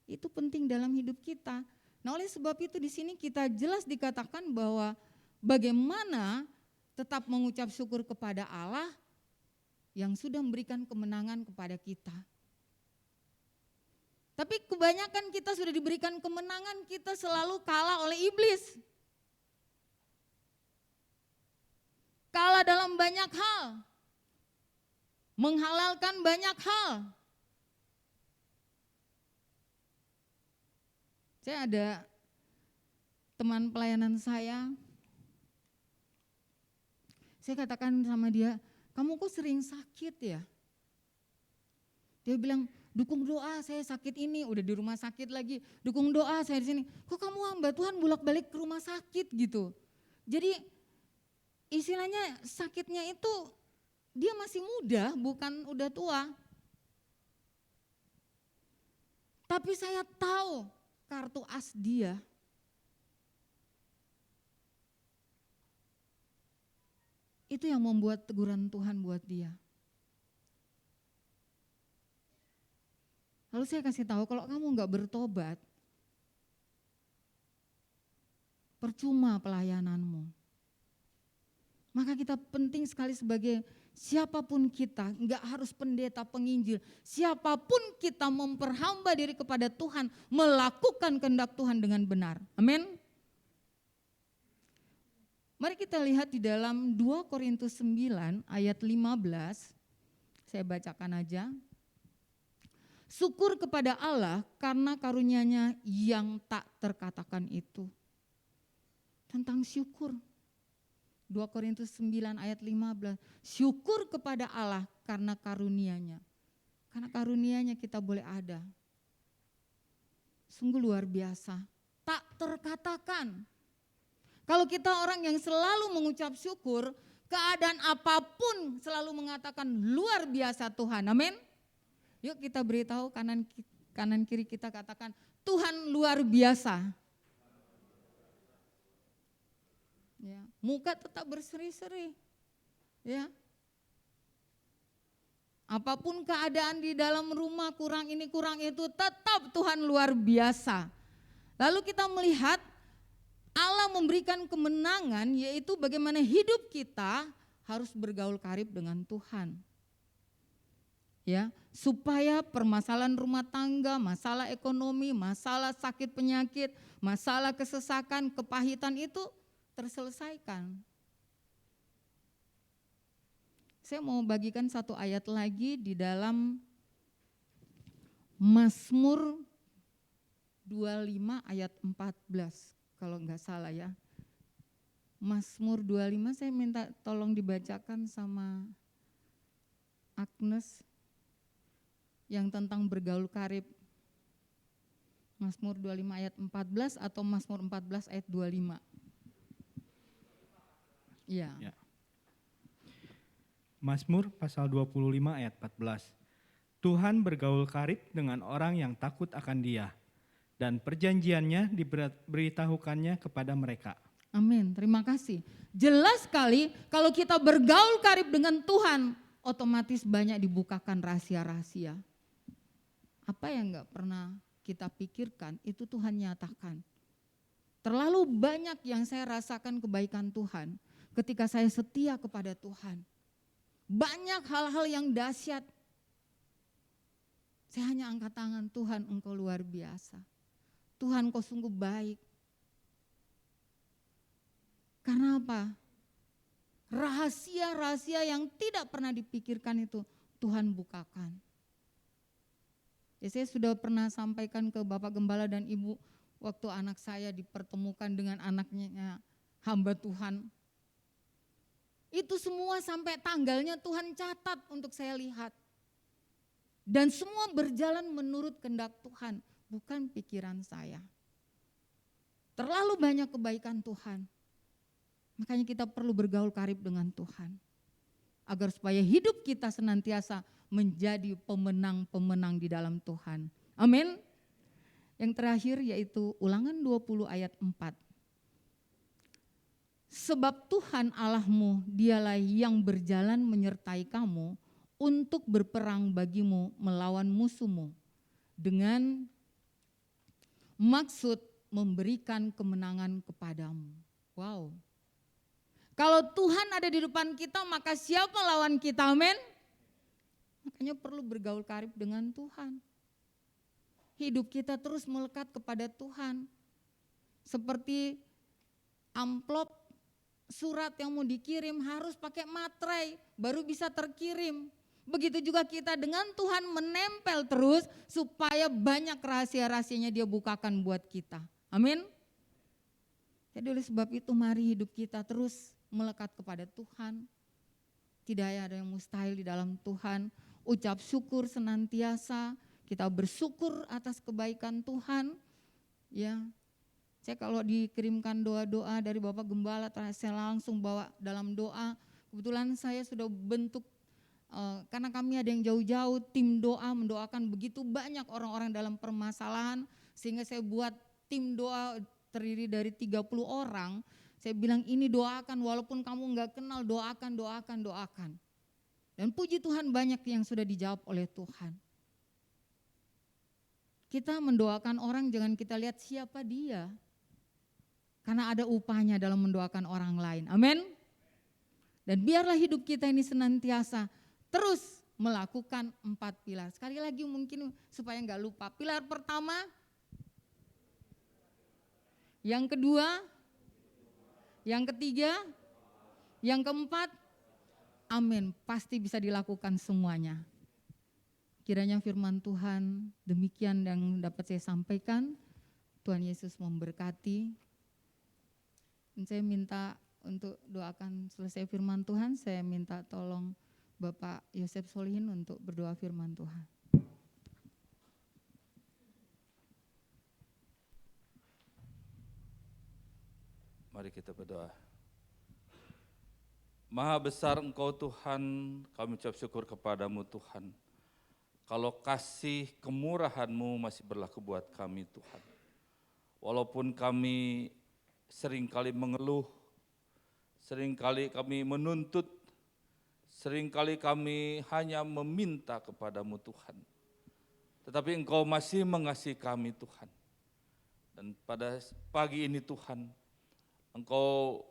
Itu penting dalam hidup kita. Nah, oleh sebab itu di sini kita jelas dikatakan bahwa bagaimana tetap mengucap syukur kepada Allah yang sudah memberikan kemenangan kepada kita. Tapi kebanyakan kita sudah diberikan kemenangan, kita selalu kalah oleh iblis. Kalah dalam banyak hal. Menghalalkan banyak hal. Saya ada teman pelayanan saya katakan sama dia, kamu kok sering sakit ya? Dia bilang, dukung doa saya sakit ini, udah di rumah sakit lagi, dukung doa saya di sini. Kok kamu hamba Tuhan bolak-balik ke rumah sakit gitu? Jadi istilahnya sakitnya itu dia masih muda, bukan udah tua. Tapi saya tahu kartu as dia. Itu yang membuat teguran Tuhan buat dia. Lalu saya kasih tahu, kalau kamu enggak bertobat, percuma pelayananmu. Maka kita penting sekali sebagai siapapun kita, enggak harus pendeta, penginjil, siapapun kita memperhamba diri kepada Tuhan, melakukan kehendak Tuhan dengan benar. Amin. Mari kita lihat di dalam 2 Korintus 9 ayat 15, saya bacakan aja. Syukur kepada Allah karena karunia-Nya yang tak terkatakan itu. Tentang syukur. 2 Korintus 9 ayat 15. Syukur kepada Allah karena karunia-Nya. Karena karunia-Nya kita boleh ada. Sungguh luar biasa. Tak terkatakan. Kalau kita orang yang selalu mengucap syukur, keadaan apapun selalu mengatakan luar biasa Tuhan. Amin. Yuk kita beritahu kanan kanan kiri kita katakan, Tuhan luar biasa. Ya, muka tetap berseri-seri. Ya. Apapun keadaan di dalam rumah, kurang ini kurang itu, tetap Tuhan luar biasa. Lalu kita melihat Allah memberikan kemenangan, yaitu bagaimana hidup kita harus bergaul karib dengan Tuhan. Ya, supaya permasalahan rumah tangga, masalah ekonomi, masalah sakit penyakit, masalah kesesakan, kepahitan itu terselesaikan. Saya mau bagikan satu ayat lagi di dalam Mazmur 25 ayat 14 kalau enggak salah ya. Mazmur 25 saya minta tolong dibacakan sama Agnes yang tentang bergaul karib. Mazmur 25 ayat 14 atau Mazmur 14 ayat 25. Iya. Ya. Mazmur pasal 25 ayat 14. Tuhan bergaul karib dengan orang yang takut akan Dia, dan perjanjiannya diberitahukannya kepada mereka. Amin, terima kasih. Jelas sekali kalau kita bergaul karib dengan Tuhan, otomatis banyak dibukakan rahasia-rahasia. Apa yang enggak pernah kita pikirkan, itu Tuhan nyatakan. Terlalu banyak yang saya rasakan kebaikan Tuhan ketika saya setia kepada Tuhan. Banyak hal-hal yang dahsyat. Saya hanya angkat tangan, Tuhan Engkau luar biasa. Tuhan Engkau sungguh baik. Karena apa? Rahasia-rahasia yang tidak pernah dipikirkan itu Tuhan bukakan. Ya, saya sudah pernah sampaikan ke Bapak Gembala dan Ibu waktu anak saya dipertemukan dengan anaknya hamba Tuhan. Itu semua sampai tanggalnya Tuhan catat untuk saya lihat. Dan semua berjalan menurut kehendak Tuhan, bukan pikiran saya. Terlalu banyak kebaikan Tuhan. Makanya kita perlu bergaul karib dengan Tuhan. Agar supaya hidup kita senantiasa menjadi pemenang-pemenang di dalam Tuhan. Amin. Yang terakhir yaitu Ulangan 20 ayat 4. Sebab Tuhan Allahmu dialah yang berjalan menyertai kamu untuk berperang bagimu melawan musuhmu dengan maksud memberikan kemenangan kepadamu. Wow. Kalau Tuhan ada di depan kita, maka siapa lawan kita? Amin. Makanya perlu bergaul karib dengan Tuhan. Hidup kita terus melekat kepada Tuhan. Seperti amplop surat yang mau dikirim harus pakai materai baru bisa terkirim. Begitu juga kita dengan Tuhan menempel terus supaya banyak rahasia-rahasianya Dia bukakan buat kita. Amin. Jadi oleh sebab itu mari hidup kita terus melekat kepada Tuhan. Tidak ada yang mustahil di dalam Tuhan. Ucap syukur senantiasa. Kita bersyukur atas kebaikan Tuhan. Ya. Saya kalau dikirimkan doa-doa dari Bapak Gembala, saya langsung bawa dalam doa. Kebetulan saya sudah bentuk, karena kami ada yang jauh-jauh, tim doa mendoakan begitu banyak orang-orang dalam permasalahan. Sehingga saya buat tim doa terdiri dari 30 orang. Saya bilang ini doakan walaupun kamu enggak kenal, doakan, doakan, doakan. Dan puji Tuhan banyak yang sudah dijawab oleh Tuhan. Kita mendoakan orang jangan kita lihat siapa dia. Karena ada upahnya dalam mendoakan orang lain. Amin. Dan biarlah hidup kita ini senantiasa terus melakukan 4 pilar. Sekali lagi mungkin supaya enggak lupa. Pilar pertama, yang kedua, yang ketiga, yang keempat, amin. Pasti bisa dilakukan semuanya. Kiranya firman Tuhan demikian yang dapat saya sampaikan. Tuhan Yesus memberkati. Dan saya minta untuk doakan selesai firman Tuhan, saya minta tolong Bapak Yosef Solihin untuk berdoa firman Tuhan. Mari kita berdoa. Maha besar Engkau Tuhan, kami ucap syukur kepadamu Tuhan. kalau kasih kemurahan-Mu masih berlaku buat kami Tuhan. Walaupun kami seringkali mengeluh, seringkali kami menuntut, seringkali kami hanya meminta kepadamu Tuhan. Tetapi Engkau masih mengasihi kami Tuhan. Dan pada pagi ini Tuhan, Engkau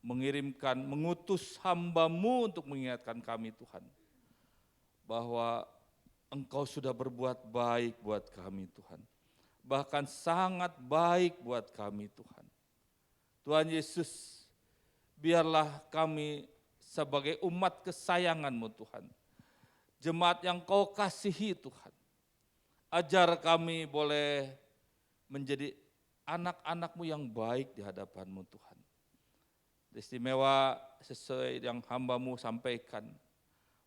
mengutus hamba-Mu untuk mengingatkan kami Tuhan. Bahwa Engkau sudah berbuat baik buat kami Tuhan. Bahkan sangat baik buat kami Tuhan. Tuhan Yesus, biarlah kami sebagai umat kesayangan-Mu Tuhan. Jemaat yang Kau kasihi Tuhan. Ajar kami boleh menjadi anak-anak-Mu yang baik di hadapan-Mu Tuhan. Istimewa sesuai yang hamba-Mu sampaikan.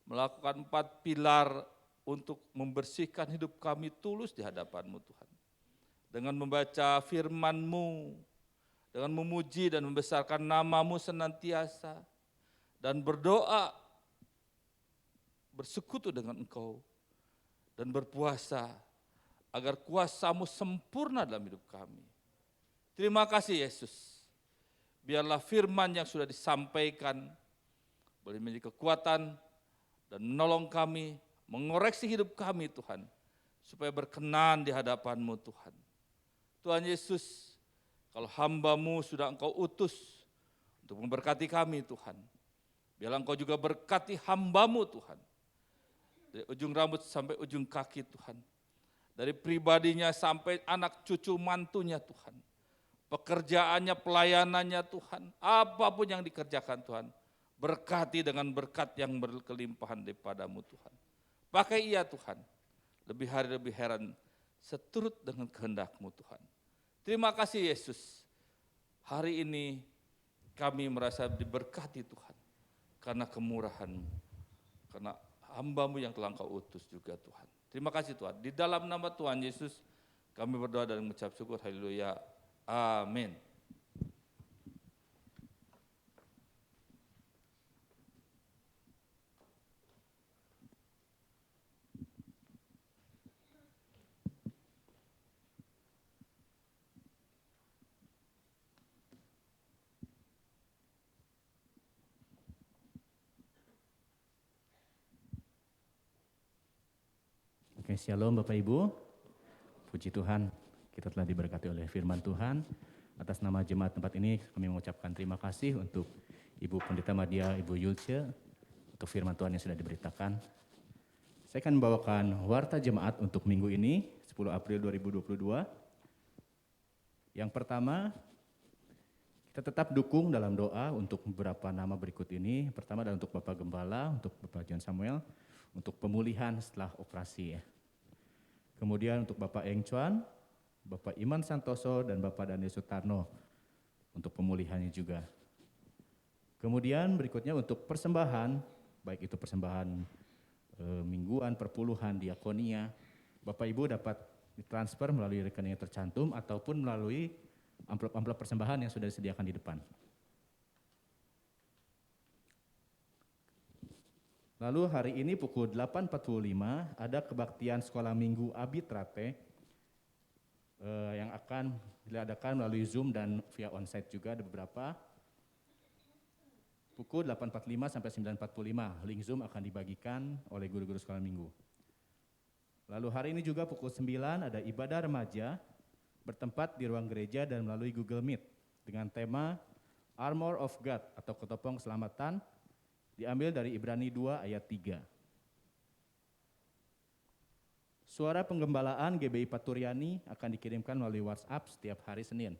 Melakukan 4 pilar untuk membersihkan hidup kami tulus di hadapan-Mu Tuhan. Dengan membaca firman-Mu, dengan memuji dan membesarkan nama-Mu senantiasa, dan berdoa, bersekutu dengan Engkau, dan berpuasa, agar kuasa-Mu sempurna dalam hidup kami. Terima kasih Yesus. Biarlah firman yang sudah disampaikan boleh menjadi kekuatan dan menolong kami, mengoreksi hidup kami Tuhan, supaya berkenan di hadapan-Mu Tuhan. Tuhan Yesus, kalau hamba-Mu sudah Engkau utus untuk memberkati kami Tuhan, biarlah Engkau juga berkati hamba-Mu Tuhan, dari ujung rambut sampai ujung kaki Tuhan, dari pribadinya sampai anak cucu mantunya Tuhan, pekerjaannya, pelayanannya Tuhan, apapun yang dikerjakan Tuhan, berkati dengan berkat yang berkelimpahan daripada-Mu Tuhan. Pakai ia Tuhan, lebih hari lebih heran, seturut dengan kehendak-Mu Tuhan. Terima kasih Yesus, hari ini kami merasa diberkati Tuhan, karena kemurahan-Mu, karena hamba-Mu yang telah Engkau utus juga Tuhan. Terima kasih Tuhan. Di dalam nama Tuhan Yesus kami berdoa dan mengucap syukur. Haleluya. Amin. Oke, shalom Bapak Ibu. Puji Tuhan, kita telah diberkati oleh firman Tuhan. Atas nama jemaat tempat ini kami mengucapkan terima kasih untuk Ibu Pendeta Madia, Ibu Yulce, untuk firman Tuhan yang sudah diberitakan. Saya akan membawakan warta jemaat untuk minggu ini, 10 April 2022. Yang pertama, kita tetap dukung dalam doa untuk beberapa nama berikut ini. Pertama adalah untuk Bapak Gembala, untuk Bapak John Samuel, untuk pemulihan setelah operasi ya. Kemudian untuk Bapak Eng Chuan, Bapak Iman Santoso, dan Bapak Daniel Sutarno untuk pemulihannya juga. Kemudian berikutnya untuk persembahan, baik itu persembahan mingguan, perpuluhan, diakonia, Bapak Ibu dapat ditransfer melalui rekening yang tercantum ataupun melalui amplop-amplop persembahan yang sudah disediakan di depan. Lalu hari ini pukul 8.45 ada kebaktian sekolah minggu Abitrate yang akan diadakan melalui Zoom dan via onsite juga ada beberapa. Pukul 8.45 sampai 9.45, link Zoom akan dibagikan oleh guru-guru sekolah minggu. Lalu hari ini juga pukul 9 ada ibadah remaja bertempat di ruang gereja dan melalui Google Meet dengan tema Armor of God atau ketopong keselamatan, diambil dari Ibrani 2 ayat 3. Suara penggembalaan GBI Paturyani akan dikirimkan melalui WhatsApp setiap hari Senin.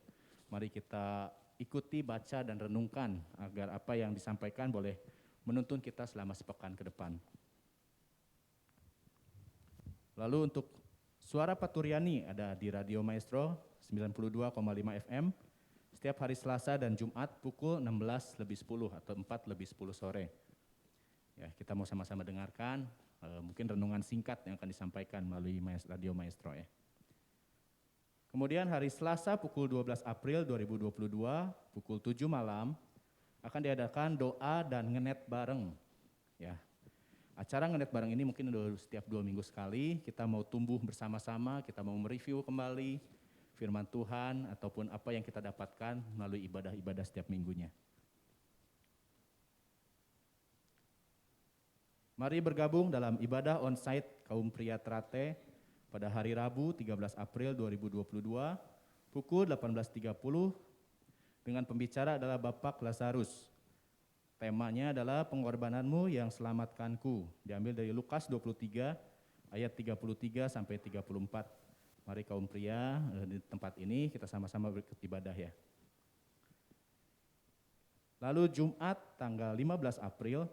Mari kita ikuti, baca, dan renungkan agar apa yang disampaikan boleh menuntun kita selama sepekan ke depan. Lalu untuk Suara Paturyani ada di Radio Maestro 92,5 FM setiap hari Selasa dan Jumat pukul 16.10 atau 4.10 sore. Ya, kita mau sama-sama dengarkan, mungkin renungan singkat yang akan disampaikan melalui Radio Maestro ya. Kemudian hari Selasa pukul 12 April 2022 pukul 7 malam akan diadakan doa dan ngenet bareng. Ya. Acara Ngenet Bareng ini mungkin udah setiap 2 minggu sekali, kita mau tumbuh bersama-sama, kita mau mereview kembali firman Tuhan ataupun apa yang kita dapatkan melalui ibadah-ibadah setiap minggunya. Mari bergabung dalam ibadah onsite kaum pria Trate pada hari Rabu 13 April 2022 pukul 18.30 dengan pembicara adalah Bapak Lazarus. Temanya adalah pengorbananmu yang selamatkanku, diambil dari Lukas 23 ayat 33 sampai 34. Mari kaum pria di tempat ini kita sama-sama beribadah ya. Lalu Jumat tanggal 15 April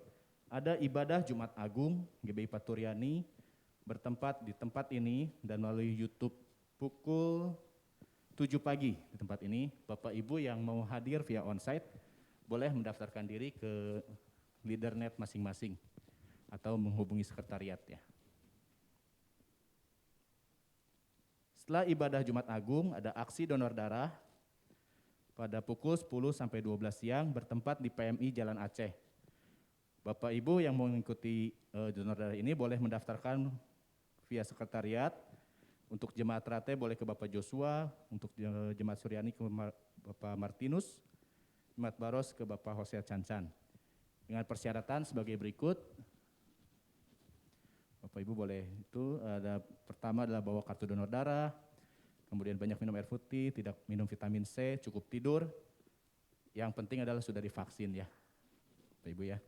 ada ibadah Jumat Agung GBI Paturyani bertempat di tempat ini dan melalui YouTube pukul 7 pagi di tempat ini. Bapak Ibu yang mau hadir via onsite boleh mendaftarkan diri ke LeaderNet masing-masing atau menghubungi sekretariat ya. Setelah ibadah Jumat Agung ada aksi donor darah pada pukul 10 sampai 12 siang bertempat di PMI Jalan Aceh. Bapak Ibu yang mau mengikuti donor darah ini boleh mendaftarkan via sekretariat. Untuk jemaat Trate boleh ke Bapak Joshua, untuk jemaat Suryani ke Bapak Martinus, jemaat Baros ke Bapak Hosea Cancan. Dengan persyaratan sebagai berikut. Bapak Ibu boleh itu ada pertama adalah bawa kartu donor darah, kemudian banyak minum air putih, tidak minum vitamin C, cukup tidur. Yang penting adalah sudah divaksin ya, Bapak Ibu ya.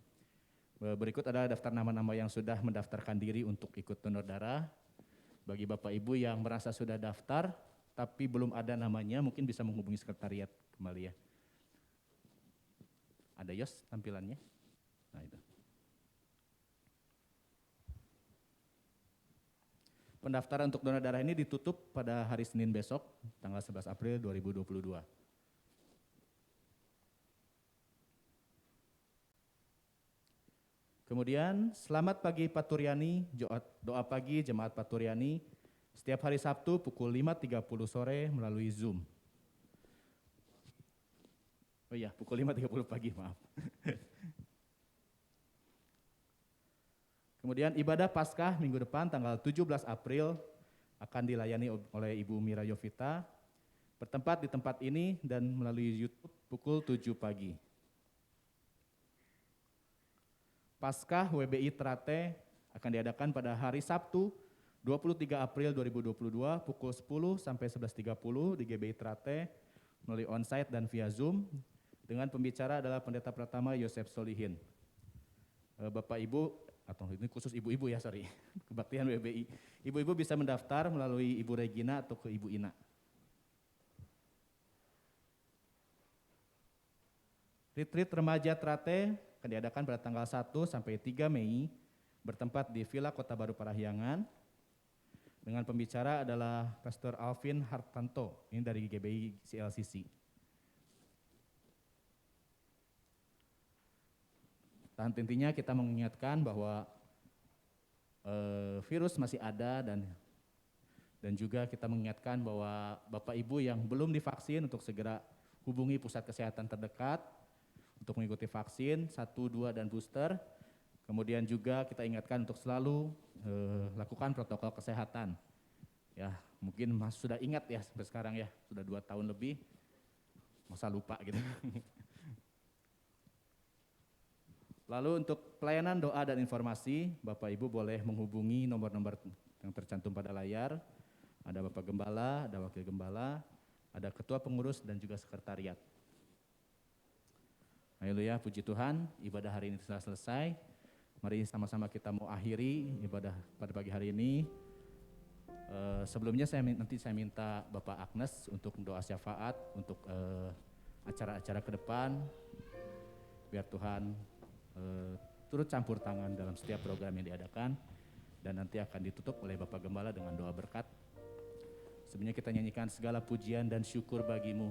Berikut adalah daftar nama-nama yang sudah mendaftarkan diri untuk ikut donor darah. Bagi Bapak Ibu yang merasa sudah daftar tapi belum ada namanya, mungkin bisa menghubungi sekretariat kembali ya. Ada Yos tampilannya. Nah itu. Pendaftaran untuk donor darah ini ditutup pada hari Senin besok, tanggal 11 April 2022. Kemudian, selamat pagi Paturyani, doa pagi Jemaat Paturyani, setiap hari Sabtu pukul 5.30 sore melalui Zoom. Oh iya, pukul 5.30 pagi, maaf. Kemudian ibadah Paskah minggu depan tanggal 17 April akan dilayani oleh Ibu Mira Yovita, bertempat di tempat ini dan melalui YouTube pukul 7 pagi. Paskah WBI Trate akan diadakan pada hari Sabtu 23 April 2022 pukul 10 sampai 11.30 di GBI Trate melalui onsite dan via Zoom dengan pembicara adalah Pendeta Pratama Yosef Solihin. Bapak Ibu, atau ini khusus ibu-ibu ya, sorry, kebaktian WBI. Ibu-ibu bisa mendaftar melalui Ibu Regina atau ke Ibu Ina. Retreat Remaja Trate akan diadakan pada tanggal 1 sampai 3 Mei bertempat di Villa Kota Baru Parahyangan dengan pembicara adalah Pastor Alvin Hartanto, ini dari GBI CLCC. Dan intinya kita mengingatkan bahwa virus masih ada dan juga kita mengingatkan bahwa Bapak Ibu yang belum divaksin untuk segera hubungi pusat kesehatan terdekat untuk mengikuti vaksin 1, 2, dan booster. Kemudian juga kita ingatkan untuk selalu lakukan protokol kesehatan. Ya, mungkin sudah ingat ya sampai sekarang ya, sudah 2 tahun lebih, masa lupa gitu. Lalu untuk pelayanan doa dan informasi, Bapak Ibu boleh menghubungi nomor-nomor yang tercantum pada layar. Ada Bapak Gembala, ada Wakil Gembala, ada Ketua Pengurus dan juga Sekretariat. Haleluya, puji Tuhan, ibadah hari ini sudah selesai. Mari sama-sama kita mau akhiri ibadah pada pagi hari ini. Sebelumnya saya minta Bapak Agnes untuk doa syafaat untuk acara-acara ke depan. Biar Tuhan turut campur tangan dalam setiap program yang diadakan dan nanti akan ditutup oleh Bapak Gembala dengan doa berkat. Sebenarnya kita nyanyikan segala pujian dan syukur bagimu.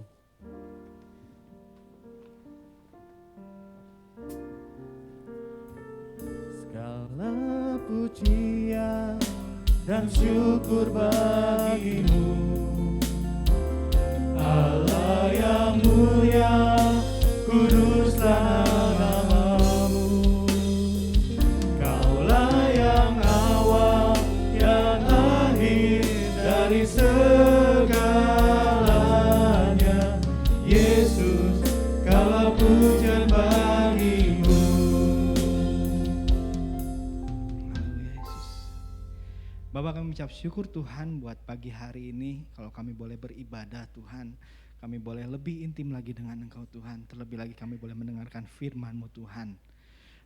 Segala pujian dan syukur bagimu, Allah yang mulia, kuduslah namamu. Kaulah segalanya. Yesus, Kaulah pujian bagimu. Haleluya Yesus. Bapak, kami ucap syukur Tuhan buat pagi hari ini. Kalau kami boleh beribadah Tuhan, kami boleh lebih intim lagi dengan Engkau Tuhan. Terlebih lagi kami boleh mendengarkan firman-Mu Tuhan.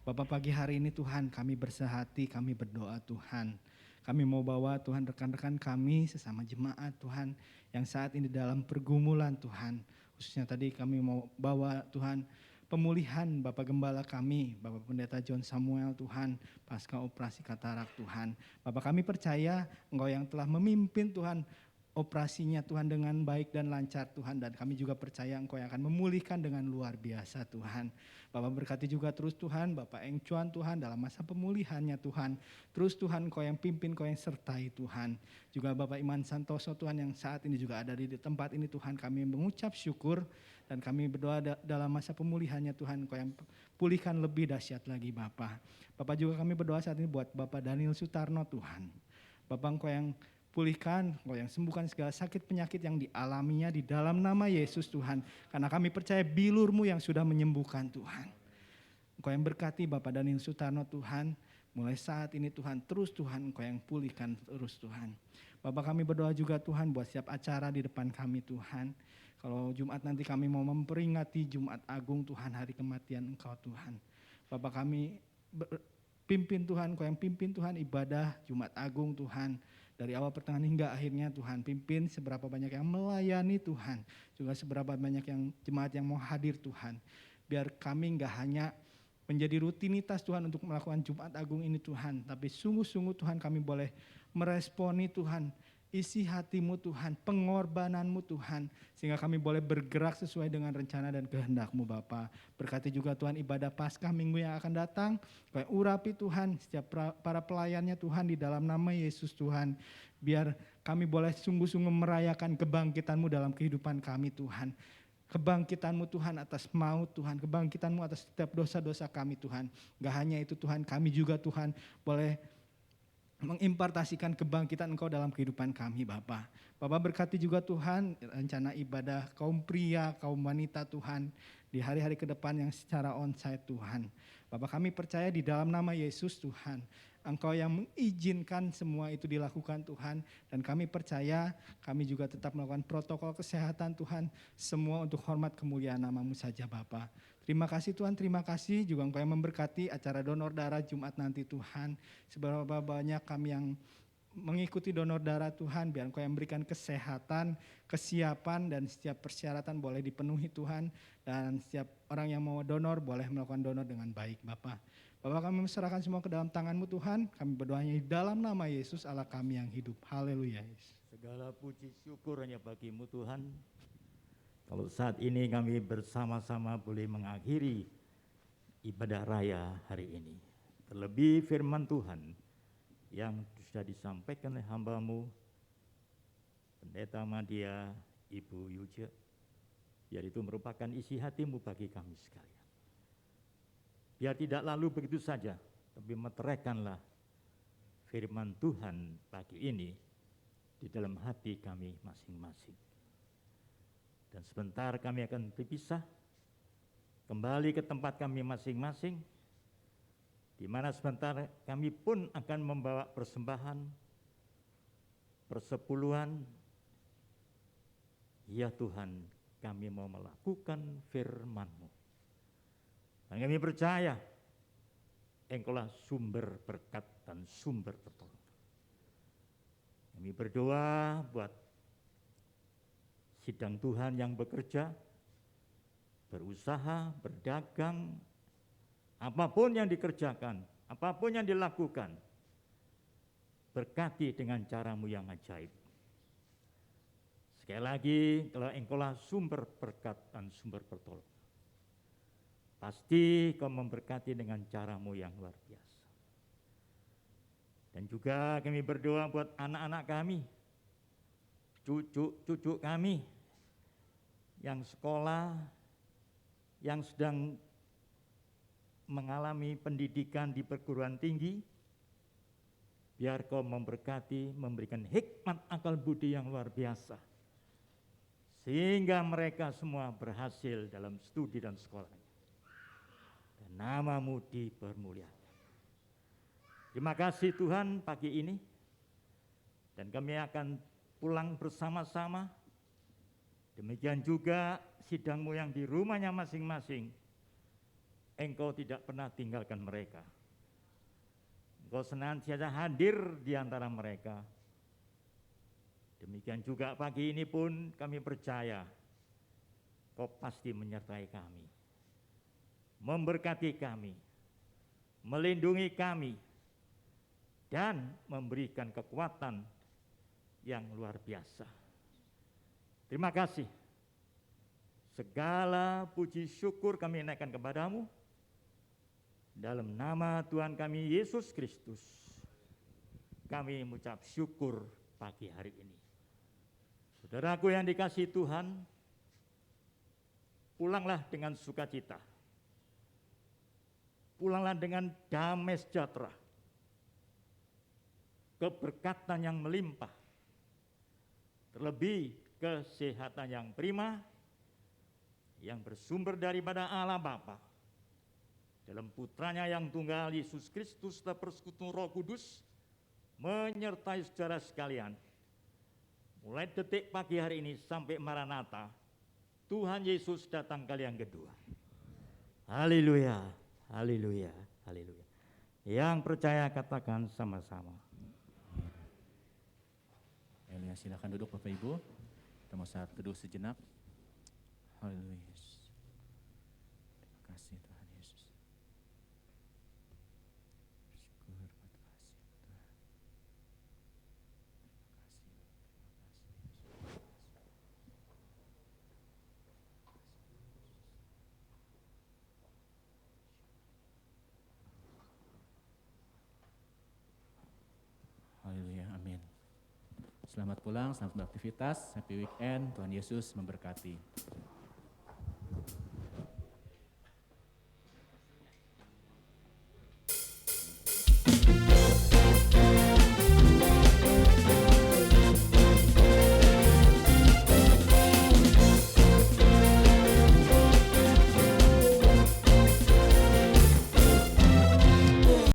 Bapak, pagi hari ini Tuhan kami bersehati, kami berdoa Tuhan. Kami mau bawa Tuhan rekan-rekan kami sesama jemaat Tuhan yang saat ini dalam pergumulan Tuhan. Khususnya tadi kami mau bawa Tuhan pemulihan Bapak Gembala kami, Bapak Pendeta John Samuel Tuhan, pasca operasi katarak Tuhan. Bapak, kami percaya Engkau yang telah memimpin Tuhan operasinya Tuhan dengan baik dan lancar Tuhan, dan kami juga percaya Engkau yang akan memulihkan dengan luar biasa Tuhan. Bapak berkati juga terus Tuhan Bapak Eng Cuan Tuhan dalam masa pemulihannya Tuhan. Terus Tuhan Engkau yang pimpin, Engkau yang sertai Tuhan. Juga Bapak Iman Santoso Tuhan yang saat ini juga ada di tempat ini Tuhan, kami mengucap syukur dan kami berdoa dalam masa pemulihannya Tuhan Engkau yang pulihkan lebih dahsyat lagi Bapak. Bapak juga kami berdoa saat ini buat Bapak Daniel Sutarno Tuhan. Bapak Engkau yang pulihkan, Engkau yang sembuhkan segala sakit penyakit yang dialaminya di dalam nama Yesus Tuhan. Karena kami percaya bilur-Mu yang sudah menyembuhkan Tuhan. Engkau yang berkati Bapak Daniel Sutarno Tuhan. Mulai saat ini Tuhan, terus Tuhan Engkau yang pulihkan terus Tuhan. Bapak, kami berdoa juga Tuhan buat setiap acara di depan kami Tuhan. Kalau Jumat nanti kami mau memperingati Jumat Agung Tuhan, hari kematian Engkau Tuhan. Bapak, kami pimpin Tuhan, Engkau yang pimpin Tuhan ibadah Jumat Agung Tuhan. Dari awal pertengahan hingga akhirnya Tuhan, pimpin seberapa banyak yang melayani Tuhan. Juga seberapa banyak yang jemaat yang mau hadir Tuhan. Biar kami enggak hanya menjadi rutinitas Tuhan untuk melakukan Jumat Agung ini Tuhan. Tapi sungguh-sungguh Tuhan kami boleh meresponi Tuhan. Isi hati-Mu Tuhan, pengorbanan-Mu Tuhan. Sehingga kami boleh bergerak sesuai dengan rencana dan kehendak-Mu Bapa. Berkati juga Tuhan ibadah Paskah minggu yang akan datang. Kau urapi Tuhan setiap para pelayannya Tuhan di dalam nama Yesus Tuhan. Biar kami boleh sungguh-sungguh merayakan kebangkitan-Mu dalam kehidupan kami Tuhan. Kebangkitan-Mu Tuhan atas maut Tuhan. Kebangkitan-Mu atas setiap dosa-dosa kami Tuhan. Gak hanya itu Tuhan, kami juga Tuhan boleh mengimpartasikan kebangkitan Engkau dalam kehidupan kami Bapa. Bapa berkati juga Tuhan rencana ibadah kaum pria, kaum wanita Tuhan di hari-hari ke depan yang secara onsite Tuhan. Bapa, kami percaya di dalam nama Yesus Tuhan, Engkau yang mengizinkan semua itu dilakukan Tuhan. Dan kami percaya kami juga tetap melakukan protokol kesehatan Tuhan. Semua untuk hormat kemuliaan nama-Mu saja Bapa. Terima kasih Tuhan, terima kasih juga Engkau yang memberkati acara donor darah Jumat nanti Tuhan. Seberapa banyak kami yang mengikuti donor darah Tuhan, biar Engkau yang memberikan kesehatan, kesiapan dan setiap persyaratan boleh dipenuhi Tuhan. Dan setiap orang yang mau donor boleh melakukan donor dengan baik Bapak. Bapak, kami serahkan semua ke dalam tangan-Mu Tuhan. Kami berdoanya di dalam nama Yesus Allah kami yang hidup. Haleluya. Segala puji syukur hanya bagi-Mu Tuhan. Kalau saat ini kami bersama-sama boleh mengakhiri ibadah raya hari ini. Terlebih firman Tuhan yang sudah disampaikan oleh hamba-Mu, Pendeta Madia, Ibu Yulce, biar itu merupakan isi hati-Mu bagi kami sekalian. Biar tidak lalu begitu saja, tapi meteraikanlah firman Tuhan pagi ini di dalam hati kami masing-masing. Dan sebentar kami akan berpisah, kembali ke tempat kami masing-masing, di mana sebentar kami pun akan membawa persembahan, persepuluhan. Ya Tuhan, kami mau melakukan firman-Mu. Dan kami percaya, Engkaulah sumber berkat dan sumber pertolongan. Kami berdoa buat sidang Tuhan yang bekerja, berusaha, berdagang, apapun yang dikerjakan, apapun yang dilakukan, berkati dengan cara-Mu yang ajaib. Sekali lagi, kalau Engkaulah sumber berkat dan sumber pertolongan, pasti Kau memberkati dengan cara-Mu yang luar biasa. Dan juga kami berdoa buat anak-anak kami, cucu-cucu kami yang sekolah, yang sedang mengalami pendidikan di perguruan tinggi, biar Kau memberkati, memberikan hikmat akal budi yang luar biasa. Sehingga mereka semua berhasil dalam studi dan sekolahnya. Dan nama-Mu dipermuliakan. Terima kasih Tuhan pagi ini. Dan kami akan pulang bersama-sama. Demikian juga sidang-Mu yang di rumahnya masing-masing. Engkau tidak pernah tinggalkan mereka. Engkau senantiasa hadir di antara mereka. Demikian juga pagi ini pun kami percaya Kau pasti menyertai kami, memberkati kami, melindungi kami, dan memberikan kekuatan yang luar biasa. Terima kasih. Segala puji syukur kami naikkan kepadamu. Dalam nama Tuhan kami Yesus Kristus, kami mengucap syukur pagi hari ini. Saudaraku yang dikasihi Tuhan, pulanglah dengan sukacita. Pulanglah dengan damai sejahtera. Keberkatan yang melimpah. Terlebih kesehatan yang prima, yang bersumber daripada Allah Bapa. Dalam putranya yang tunggal Yesus Kristus dan persekutuan Roh Kudus menyertai saudara sekalian. Mulai detik pagi hari ini sampai Maranatha, Tuhan Yesus datang kali yang kedua. Haleluya, haleluya, haleluya. Yang percaya katakan sama-sama. Haleluya, silakan duduk Bapak Ibu. Kita mau saat teduh sejenak. Haleluya. Terima kasih Tuhan Yesus. Syukur pada kasih Tuhan. Haleluya, amin. Selamat pulang, selamat beraktivitas, happy weekend, Tuhan Yesus memberkati.